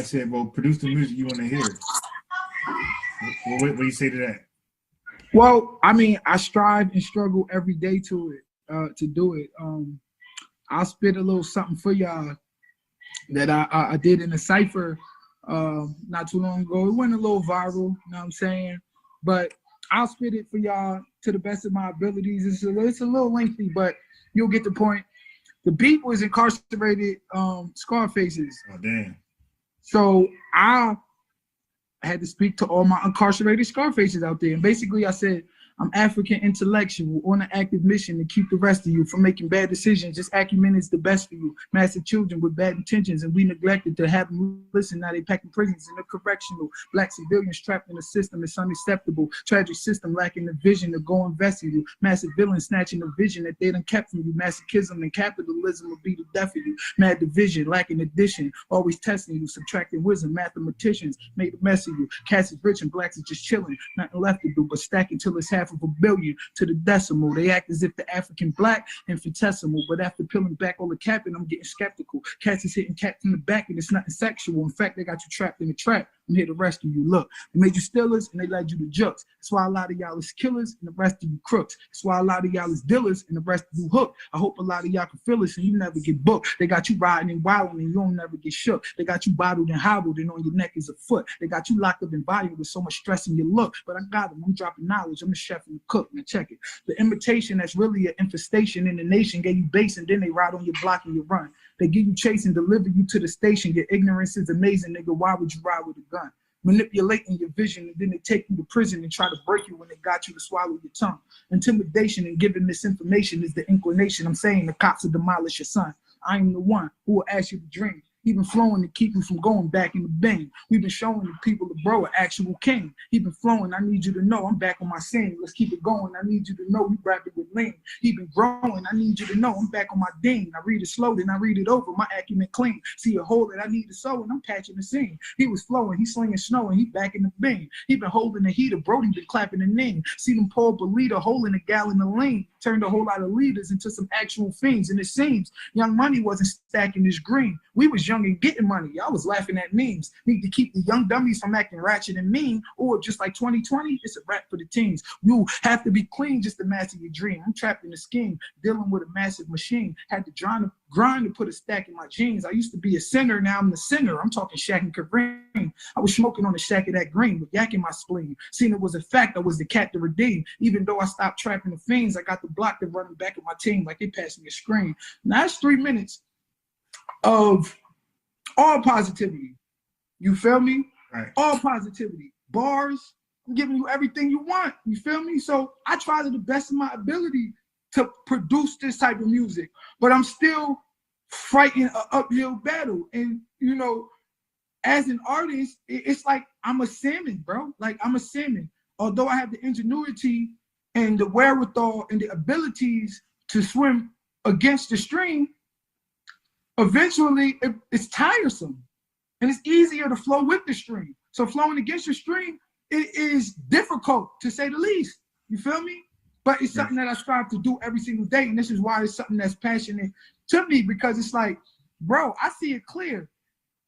[SPEAKER 5] said, well, produce the music you want to hear. What do you say to that?
[SPEAKER 3] Well, I mean, I strive and struggle every day to do it. I'll spit a little something for y'all that I did in a cypher not too long ago. It went a little viral, you know what I'm saying? But I'll spit it for y'all to the best of my abilities. It's a little lengthy, but you'll get the point. The beat was incarcerated Scarfaces.
[SPEAKER 5] Oh, damn.
[SPEAKER 3] So I had to speak to all my incarcerated Scarfaces out there. And basically I said, I'm African intellectual on an active mission to keep the rest of you from making bad decisions. This acumen is the best for you. Massive children with bad intentions, and we neglected to have them listen. Now they packing prisons in the correctional. Black civilians trapped in the system. It's unacceptable. Tragic system lacking the vision to go invest in you. Massive villains snatching the vision that they done kept from you. Masochism and capitalism will be the death of you. Mad division, lacking addition, always testing you, subtracting wisdom. Mathematicians made a mess of you. Cats is rich and blacks is just chilling. Nothing left to do but stack until it's half of a billion to the decimal. They act as if the African black infinitesimal, but after peeling back all the capping, I'm getting skeptical. Cats is hitting cats in the back and it's nothing sexual. In fact, they got you trapped in a trap. I'm here to rescue you. Look, they made you stealers and they led you to jokes. That's why a lot of y'all is killers and the rest of you crooks. That's why a lot of y'all is dealers and the rest of you hooked. I hope a lot of y'all can feel us and you never get booked. They got you riding and wilding and you don't never get shook. They got you bottled and hobbled and on your neck is a foot. They got you locked up in volume with so much stress in your look. But I got them. I'm dropping knowledge. I'm the chef and the cook. Now check it. The imitation that's really an infestation in the nation gave you base and then they ride on your block and you run. They give you chase and deliver you to the station. Your ignorance is amazing, nigga. Why would you ride with a gun? Manipulating your vision and then they take you to prison and try to break you when they got you to swallow your tongue. Intimidation and giving misinformation is the inclination. I'm saying the cops will demolish your son. I am the one who will ask you to dream. He been flowing to keep you from going back in the bin. We've been showing the people the bro an actual king. He been flowing. I need you to know I'm back on my scene. Let's keep it going. I need you to know we rap it with lean. He been growing. I need you to know I'm back on my ding. I read it slow, then I read it over. My acumen clean. See a hole that I need to sew, and I'm patching the seam. He was flowing. He slinging snow, and he back in the bin. He been holding the heater. Brody been clapping the name. See them Paul Belita holding a gallon of lean. Turned a whole lot of leaders into some actual fiends. And it seems Young Money wasn't stacking his green. We was young and getting money. Y'all was laughing at memes. Need to keep the young dummies from acting ratchet and mean, or just like 2020, it's a rap for the teens. You have to be clean just to master your dream. I'm trapped in a scheme, dealing with a massive machine. Had to grind to put a stack in my jeans. I used to be a sinner, now I'm the sinner. I'm talking Shaq and Kareem. I was smoking on the shack of that green with yak in my spleen. Seen it was a fact, I was the cat to redeem. Even though I stopped trapping the fiends, I got the block to running back at my team like they passed me a screen. Now that's 3 minutes of all positivity. You feel me?
[SPEAKER 5] Right.
[SPEAKER 3] All positivity. Bars, I'm giving you everything you want. You feel me? So I try to the best of my ability to produce this type of music, but I'm still fighting an uphill battle. And, you know, as an artist, it's like I'm a salmon, bro. Like I'm a salmon. Although I have the ingenuity and the wherewithal and the abilities to swim against the stream, eventually it's tiresome and it's easier to flow with the stream. So flowing against the stream, it is difficult to say the least. You feel me? But it's something that I strive to do every single day. And this is why it's something that's passionate to me, because it's like, bro, I see it clear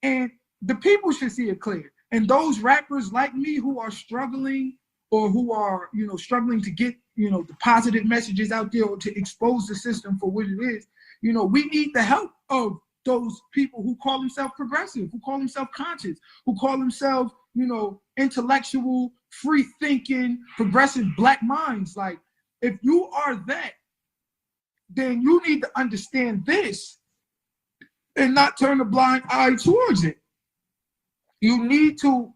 [SPEAKER 3] and the people should see it clear. And those rappers like me who are struggling or who are, struggling to get, the positive messages out there or to expose the system for what it is, we need the help of those people who call themselves progressive, who call themselves conscious, who call themselves, intellectual, free thinking, progressive Black minds. Like, if you are that, then you need to understand this and not turn a blind eye towards it. You need to,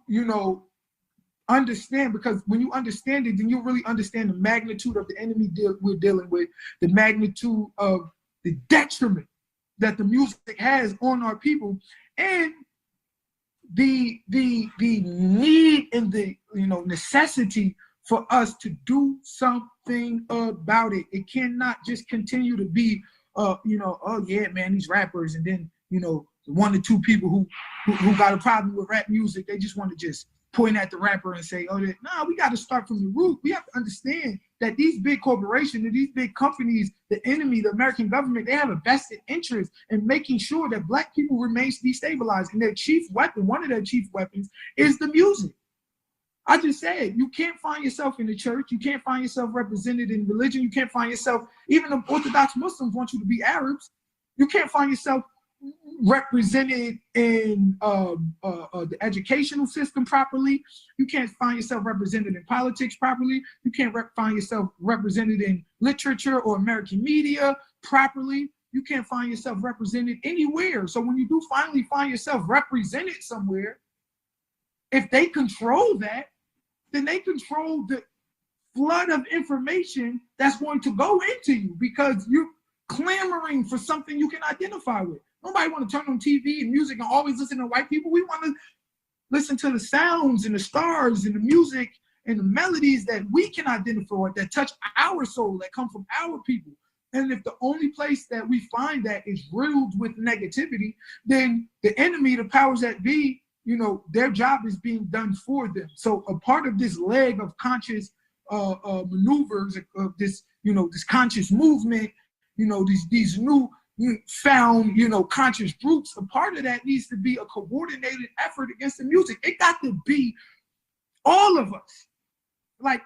[SPEAKER 3] understand, because when you understand it, then you really understand the magnitude of the enemy we're dealing with, the magnitude of the detriment that the music has on our people, and the need and the necessity for us to do something about it. It cannot just continue to be oh yeah, man, these rappers, and then one or two people who got a problem with rap music, they just want to just point at the rapper and say, oh, no, we got to start from the root. We have to understand that these big corporations and these big companies, the enemy, the American government, they have a vested interest in making sure that Black people remain destabilized. And their chief weapon, one of their chief weapons, is the music. I just said, you can't find yourself in the church. You can't find yourself represented in religion. You can't find yourself, even the Orthodox Muslims want you to be Arabs. You can't find yourself represented in the educational system properly. You can't find yourself represented in politics properly. You can't find yourself represented in literature or American media properly. You can't find yourself represented anywhere. So when you do finally find yourself represented somewhere, if they control that, then they control the flood of information that's going to go into you, because you're clamoring for something you can identify with. Nobody want to turn on TV and music and always listen to white people. We want to listen to the sounds and the stars and the music and the melodies that we can identify with, that touch our soul, that come from our people. And if the only place that we find that is riddled with negativity, then the enemy, the powers that be, their job is being done for them. So a part of this leg of conscious maneuvers of this, this conscious movement, these new found, conscious groups, a part of that needs to be a coordinated effort against the music. It got to be all of us. Like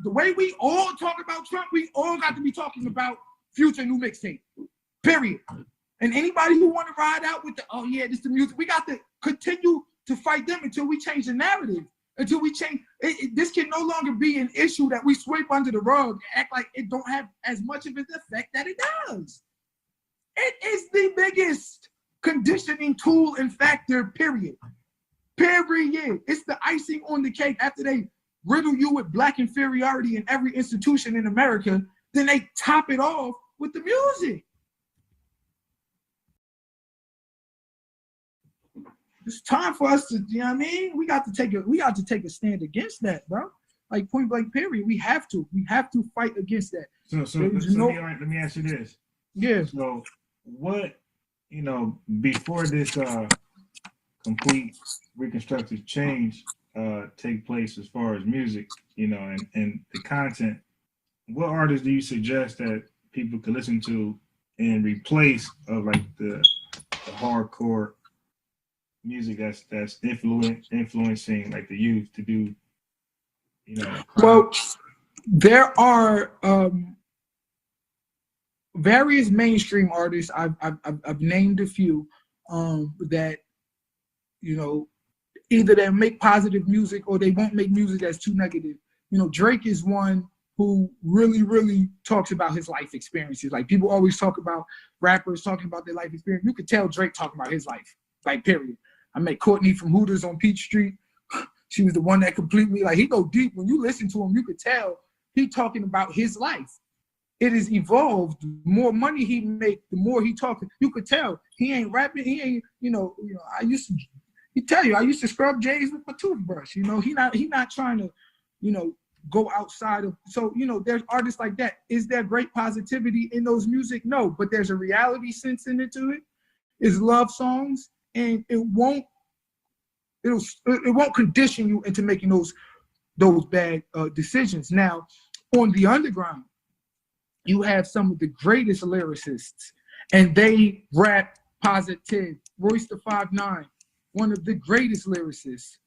[SPEAKER 3] the way we all talk about Trump, we all got to be talking about Future new mixtape, period. And anybody who want to ride out with oh yeah, this the music, we got to continue to fight them until we change the narrative, until we change. This can no longer be an issue that we sweep under the rug and act like it don't have as much of an effect that it does. It is the biggest conditioning tool and factor, period. Period. It's the icing on the cake. After they riddle you with Black inferiority in every institution in America, then they top it off with the music. It's time for us to, we got to take a stand against that, bro. Like, point blank, period. We have to fight against that.
[SPEAKER 5] So let me ask you this.
[SPEAKER 3] Yeah.
[SPEAKER 5] So what, before this complete reconstructive change take place as far as music, and the content, what artists do you suggest that people could listen to in replace of like the hardcore music that's influencing like the youth to do,
[SPEAKER 3] Well, there are various mainstream artists. I've named a few that either they make positive music or they won't make music that's too negative. Drake is one who really, really talks about his life experiences. Like, people always talk about rappers talking about their life experience. You could tell Drake talking about his life, like, period. I met Courtney from Hooters on Peachtree. She was the one that completely, he go deep. When you listen to him, you could tell he talking about his life. It has evolved. The more money he make, the more he talking. You could tell he ain't rapping. He ain't, I used to scrub J's with my toothbrush. He not trying to, go outside of. So, there's artists like that. Is there great positivity in those music? No, but there's a reality sense into it. It's love songs, and it won't condition you into making those bad decisions. Now, on the underground, you have some of the greatest lyricists, and they rap positive. Royce da 5'9", one of the greatest lyricists.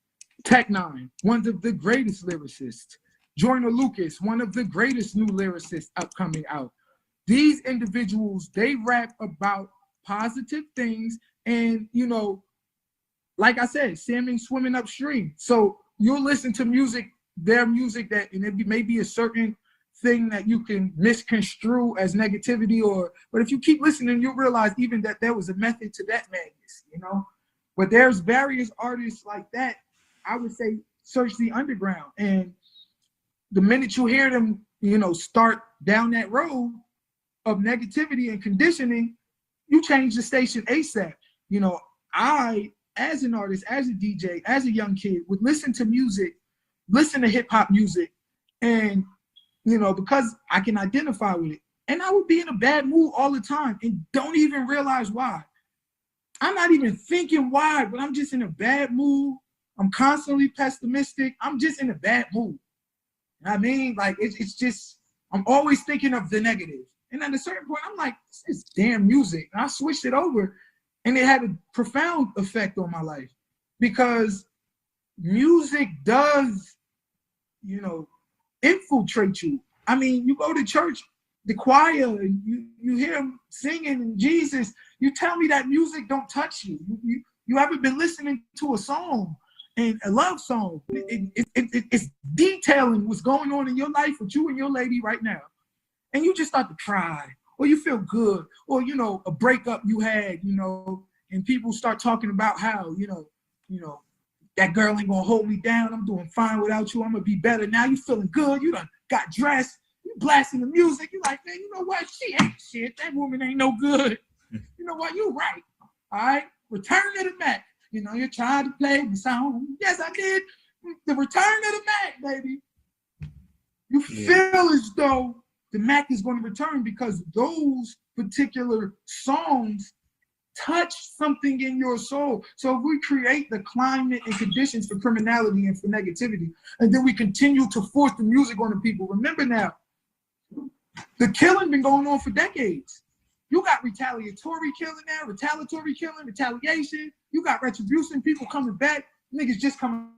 [SPEAKER 3] Tech Nine, one of the greatest lyricists. Joyner Lucas, one of the greatest new lyricists upcoming out. These individuals, they rap about positive things, and you know, like I said, salmon swimming upstream. So you'll listen to music, their music, that, and it may be a certain thing that you can misconstrue as negativity, but if you keep listening, you'll realize even that there was a method to that madness, you know. But there's various artists like that. I would say search the underground, and the minute you hear them, you know, start down that road of negativity and conditioning, you change the station ASAP. You know, I, as an artist, as a DJ, as a young kid, would listen to music, listen to hip hop music, and, you know, because I can identify with it. And I would be in a bad mood all the time and don't even realize why. I'm not even thinking why, but I'm just in a bad mood. I'm constantly pessimistic. I'm just in a bad mood. I mean, like, it's just, I'm always thinking of the negative. And at a certain point, I'm like, this is damn music. And I switched it over, and it had a profound effect on my life, because music does, you know, infiltrate you. I mean, you go to church, the choir, and you hear them singing Jesus. You tell me that music don't touch you. You haven't been listening to a song, and a love song. It's detailing what's going on in your life with you and your lady right now. And you just start to cry, or you feel good, or, you know, a breakup you had, you know, and people start talking about how, you know, that girl ain't gonna hold me down. I'm doing fine without you. I'm gonna be better now. You feeling good. You done got dressed. You blasting the music. You like, man, you know what? She ain't shit. That woman ain't no good. You know what? You right. All right. Return to the Mac. You know, you're trying to play the song. Yes, I did. The Return to the Mac, baby. You feel as though the Mac is going to return, because those particular songs touch something in your soul. So if we create the climate and conditions for criminality and for negativity, and then we continue to force the music on the people, remember now, the killing been going on for decades. You got retaliatory killing now, retaliatory killing, retaliation. You got retribution, people coming back, niggas just coming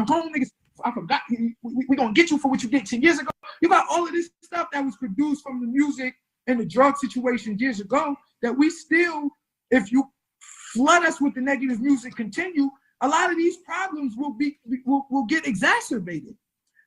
[SPEAKER 3] home, niggas, I forgot, we gonna get you for what you did 10 years ago. You got all of this stuff that was produced from the music and the drug situation years ago, that we still, if you flood us with the negative music continue, a lot of these problems will get exacerbated.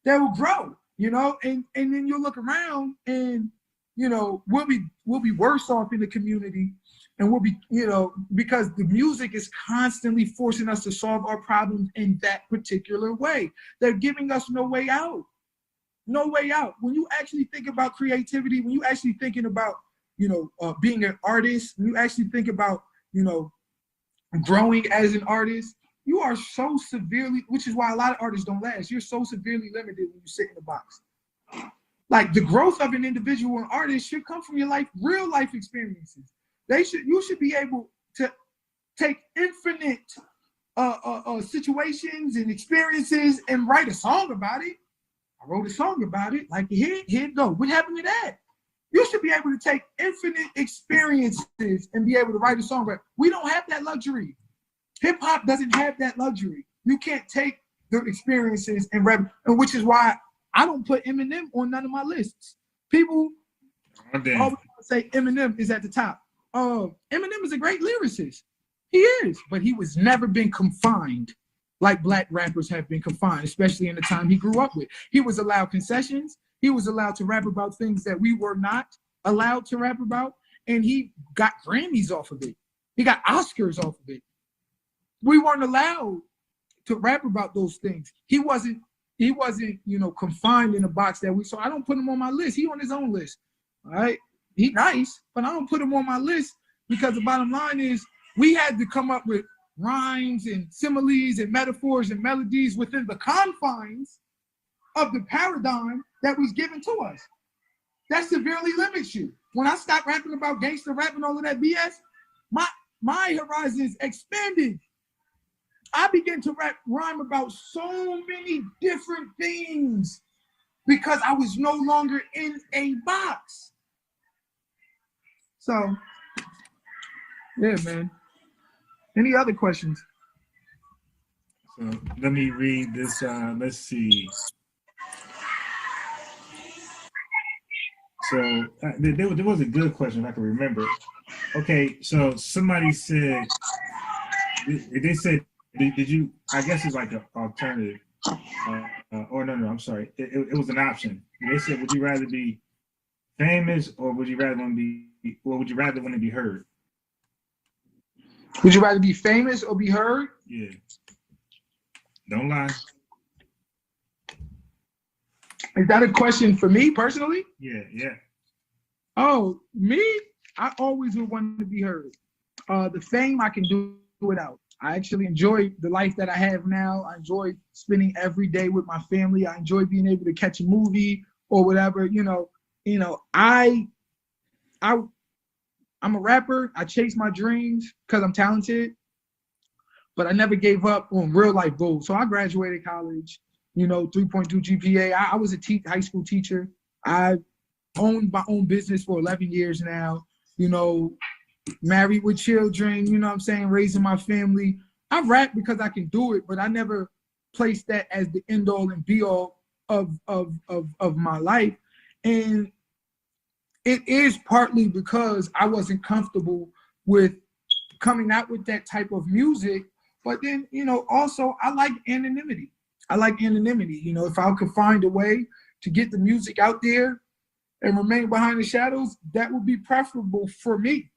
[SPEAKER 3] They will grow, you know, and then you'll look around and, you know, we'll be worse off in the community, and we'll be, you know, because the music is constantly forcing us to solve our problems in that particular way. They're giving us no way out. No way out. When you actually think about creativity, when you actually thinking about, you know, being an artist, when you actually think about, you know, growing as an artist, you are so severely, which is why a lot of artists don't last. You're so severely limited when you sit in the box. Like, the growth of an individual and artist should come from your life, real life experiences. You should be able to take infinite situations and experiences and write a song about it. I wrote a song about it. Like, here it go. What happened to that? You should be able to take infinite experiences and be able to write a song. But we don't have that luxury. Hip hop doesn't have that luxury. You can't take the experiences and rap, and which is why I don't put Eminem on none of my lists. People always say Eminem is at the top. Eminem is a great lyricist. He is, but he was never been confined like black rappers have been confined, especially in the time he grew up with. He was allowed concessions. He was allowed to rap about things that we were not allowed to rap about, and he got Grammys off of it. He got Oscars off of it. We weren't allowed to rap about those things. He wasn't, you know, confined in a box that we saw. I don't put him on my list. He on his own list. All right. He nice, but I don't put him on my list, because the bottom line is we had to come up with rhymes and similes and metaphors and melodies within the confines of the paradigm that was given to us. That severely limits you. When I stopped rapping about gangster rap and all of that BS, my horizons expanded. I began to rhyme about so many different things because I was no longer in a box. So, yeah, man. Any other questions?
[SPEAKER 5] So let me read this. Let's see. So there was a good question I can remember. Okay, so somebody said, they said, did you? I guess it's like an alternative. Or no, I'm sorry. It was an option. They said, would you rather be famous or would you rather want to be heard?
[SPEAKER 3] Would you rather be famous or be heard?
[SPEAKER 5] Yeah. Don't lie.
[SPEAKER 3] Is that a question for me personally?
[SPEAKER 5] Yeah.
[SPEAKER 3] Oh, me? I always would want to be heard. The fame I can do without. I actually enjoy the life that I have now. I enjoy spending every day with my family. I enjoy being able to catch a movie or whatever. I'm a rapper. I chase my dreams because I'm talented, but I never gave up on real life goals. So I graduated college, 3.2 GPA. I was a high school teacher. I owned my own business for 11 years now, married with children, raising my family. I rap because I can do it, but I never placed that as the end all and be all of my life. And it is partly because I wasn't comfortable with coming out with that type of music. But then, also I like anonymity. If I could find a way to get the music out there and remain behind the shadows, that would be preferable for me.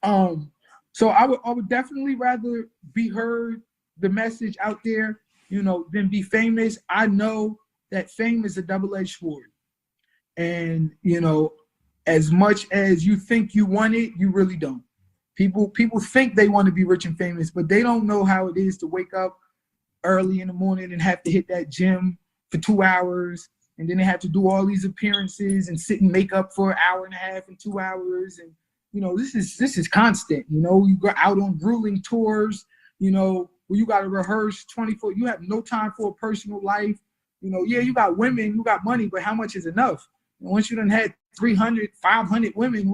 [SPEAKER 3] So I would definitely rather be heard, the message out there, than be famous. I know that fame is a double-edged sword. And, as much as you think you want it, you really don't. People think they want to be rich and famous, but they don't know how it is to wake up early in the morning and have to hit that gym for 2 hours. And then they have to do all these appearances and sit in makeup for an hour and a half and 2 hours. And, this is constant. You go out on grueling tours, where you got to rehearse 24. You have no time for a personal life. You got women, you got money, but how much is enough? And once you done had 300, 500 women,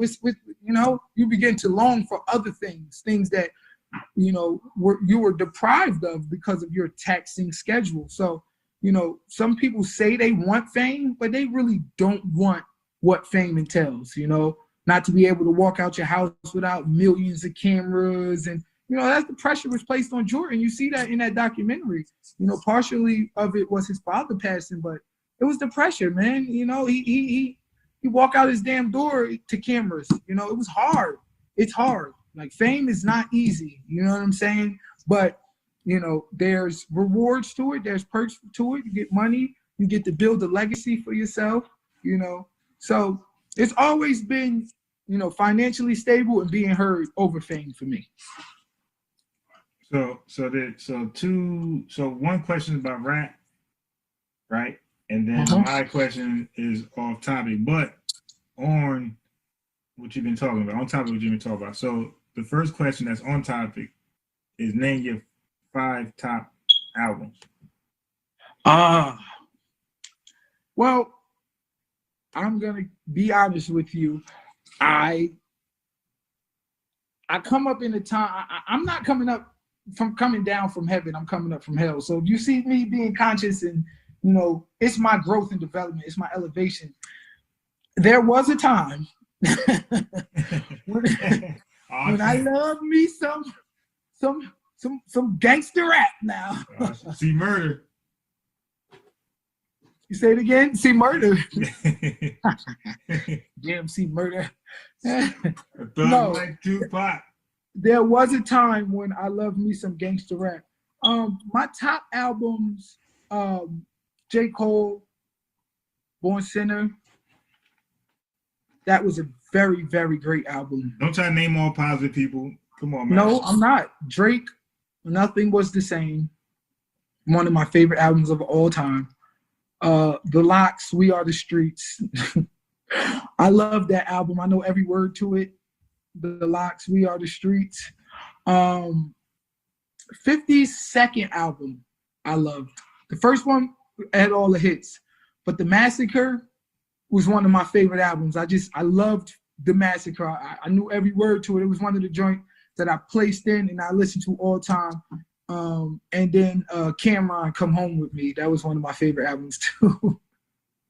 [SPEAKER 3] you begin to long for other things that, you were deprived of because of your taxing schedule. So, some people say they want fame, but they really don't want what fame entails, not to be able to walk out your house without millions of cameras. And, that's the pressure was placed on Jordan. You see that in that documentary. Partially of it was his father passing, but it was the pressure, man. He walk out his damn door to cameras. It was hard. It's hard. Like, fame is not easy. You know what I'm saying? But, there's rewards to it. There's perks to it. You get money. You get to build a legacy for yourself, So it's always been, financially stable and being heard over fame for me.
[SPEAKER 5] So one question about rap, right? And then my question is off topic, but on what you've been talking about, So the first question that's on topic is, name your 5 top albums.
[SPEAKER 3] Well, I'm gonna be honest with you. I come up in a time. I'm not coming down from heaven. I'm coming up from hell. So if you see me being conscious and it's my growth and development, it's my elevation. There was a time when I love me some gangster rap now.
[SPEAKER 5] C Murder.
[SPEAKER 3] You say it again? C Murder. Damn, C Murder. No,
[SPEAKER 5] like Tupac.
[SPEAKER 3] There was a time when I loved me some gangster rap. My top albums, J. Cole, Born Sinner. That was a very, very great album.
[SPEAKER 5] Don't try to name all positive people. Come on, man.
[SPEAKER 3] No, I'm not. Drake, Nothing Was the Same. One of my favorite albums of all time. The Lox, We Are the Streets. I love that album. I know every word to it. The Lox, We Are the Streets. 50's second album, I loved. The first one had all the hits, but The Massacre was one of my favorite albums. I loved The Massacre. I knew every word to it. It was one of the joints that I placed in and I listened to all the time. And then Cameron, Come Home With Me. That was one of my favorite albums too.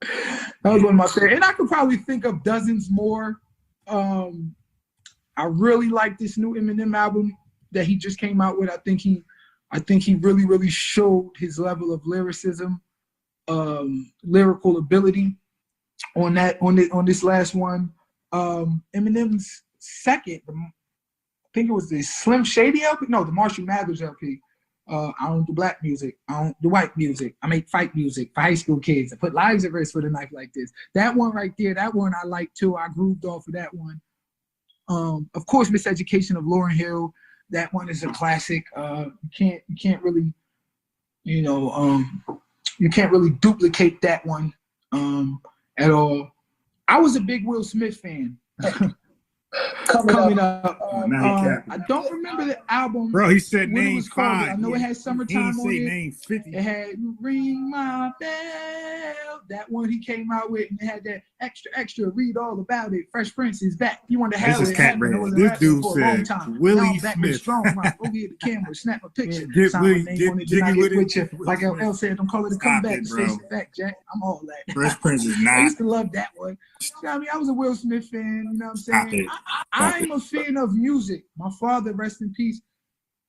[SPEAKER 3] That was one of my favorite. And I could probably think of dozens more. I really like this new Eminem album that he just came out with. I think he really, really showed his level of lyricism, lyrical ability on this last one. Eminem's second, I think it was the Slim Shady LP. No, the Marshall Mathers LP. I don't do black music. I don't do white music. I make fight music for high school kids. I put lives at risk for the knife like this. That one right there, that one I like too. I grooved off of that one. Of course, Miseducation of Lauryn Hill. That one is a classic. You can't really, you can't really duplicate that one at all. I was a big Will Smith fan. Coming up. I don't remember the album.
[SPEAKER 6] Bro, he said
[SPEAKER 3] what it
[SPEAKER 6] name
[SPEAKER 3] was called.
[SPEAKER 6] 5.
[SPEAKER 3] I know it had Summertime on it.
[SPEAKER 6] Name 50.
[SPEAKER 3] It had Ring My Bell. That one he came out with, and it had that extra. Read all about it. Fresh Prince is back. You want to have
[SPEAKER 6] This is
[SPEAKER 3] it?
[SPEAKER 6] Cat Brand. This dude said Willie
[SPEAKER 3] now I'm back with
[SPEAKER 6] Smith.
[SPEAKER 3] strong mind. Go get the camera, snap a picture.
[SPEAKER 6] Get
[SPEAKER 3] sign
[SPEAKER 6] Willie-
[SPEAKER 3] my name
[SPEAKER 6] get
[SPEAKER 3] on it,
[SPEAKER 6] jiggy
[SPEAKER 3] then I
[SPEAKER 6] with
[SPEAKER 3] get
[SPEAKER 6] it.
[SPEAKER 3] with you. Like LL said, don't call it a
[SPEAKER 6] Stop
[SPEAKER 3] comeback.
[SPEAKER 6] it,
[SPEAKER 3] Just
[SPEAKER 6] bro.
[SPEAKER 3] face the fact, Jack. I'm all that.
[SPEAKER 6] Fresh Prince is
[SPEAKER 3] I
[SPEAKER 6] not.
[SPEAKER 3] used to love that one. You know what I mean? I was a Will Smith fan. You know what I'm
[SPEAKER 6] Stop
[SPEAKER 3] saying?
[SPEAKER 6] it.
[SPEAKER 3] I'm a fan of music. My father, rest in peace,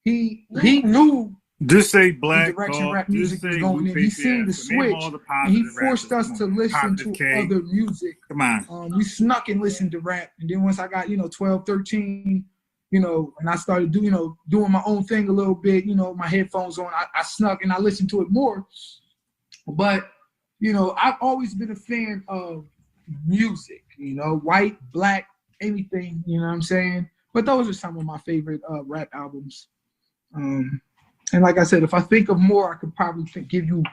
[SPEAKER 3] he knew
[SPEAKER 6] Just say black.
[SPEAKER 3] the direction
[SPEAKER 6] dog.
[SPEAKER 3] rap
[SPEAKER 6] Just
[SPEAKER 3] music was
[SPEAKER 6] say
[SPEAKER 3] going in. He
[SPEAKER 6] Lupe
[SPEAKER 3] seen the
[SPEAKER 6] Fiasco. Name all
[SPEAKER 3] switch,
[SPEAKER 6] the
[SPEAKER 3] and he
[SPEAKER 6] positive
[SPEAKER 3] forced
[SPEAKER 6] rappers.
[SPEAKER 3] us to
[SPEAKER 6] Come on.
[SPEAKER 3] listen
[SPEAKER 6] Positive
[SPEAKER 3] to
[SPEAKER 6] K.
[SPEAKER 3] other music.
[SPEAKER 6] Come on.
[SPEAKER 3] We snuck and listened to rap. And then once I got, 12, 13, and I started doing my own thing a little bit, my headphones on, I snuck and I listened to it more. But, I've always been a fan of music, white, black, anything, you know what I'm saying? But those are some of my favorite rap albums. And like I said, if I think of more, I could probably give you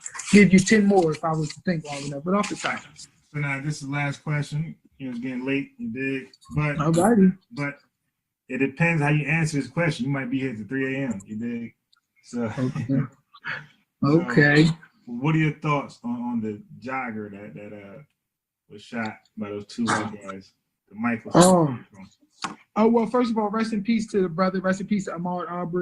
[SPEAKER 3] 10 more if I was to think long enough. But off the top.
[SPEAKER 5] So now this is the last question. It's getting late, you dig? But
[SPEAKER 3] Alrighty.
[SPEAKER 5] but it depends how you answer this question. You might be here to 3 a.m. You dig? So
[SPEAKER 3] Okay.
[SPEAKER 5] what are your thoughts on the jogger that was shot by those two white guys? The Michael.
[SPEAKER 3] Oh, well, first of all, rest in peace to the brother. Rest in peace to Ahmaud Arbery.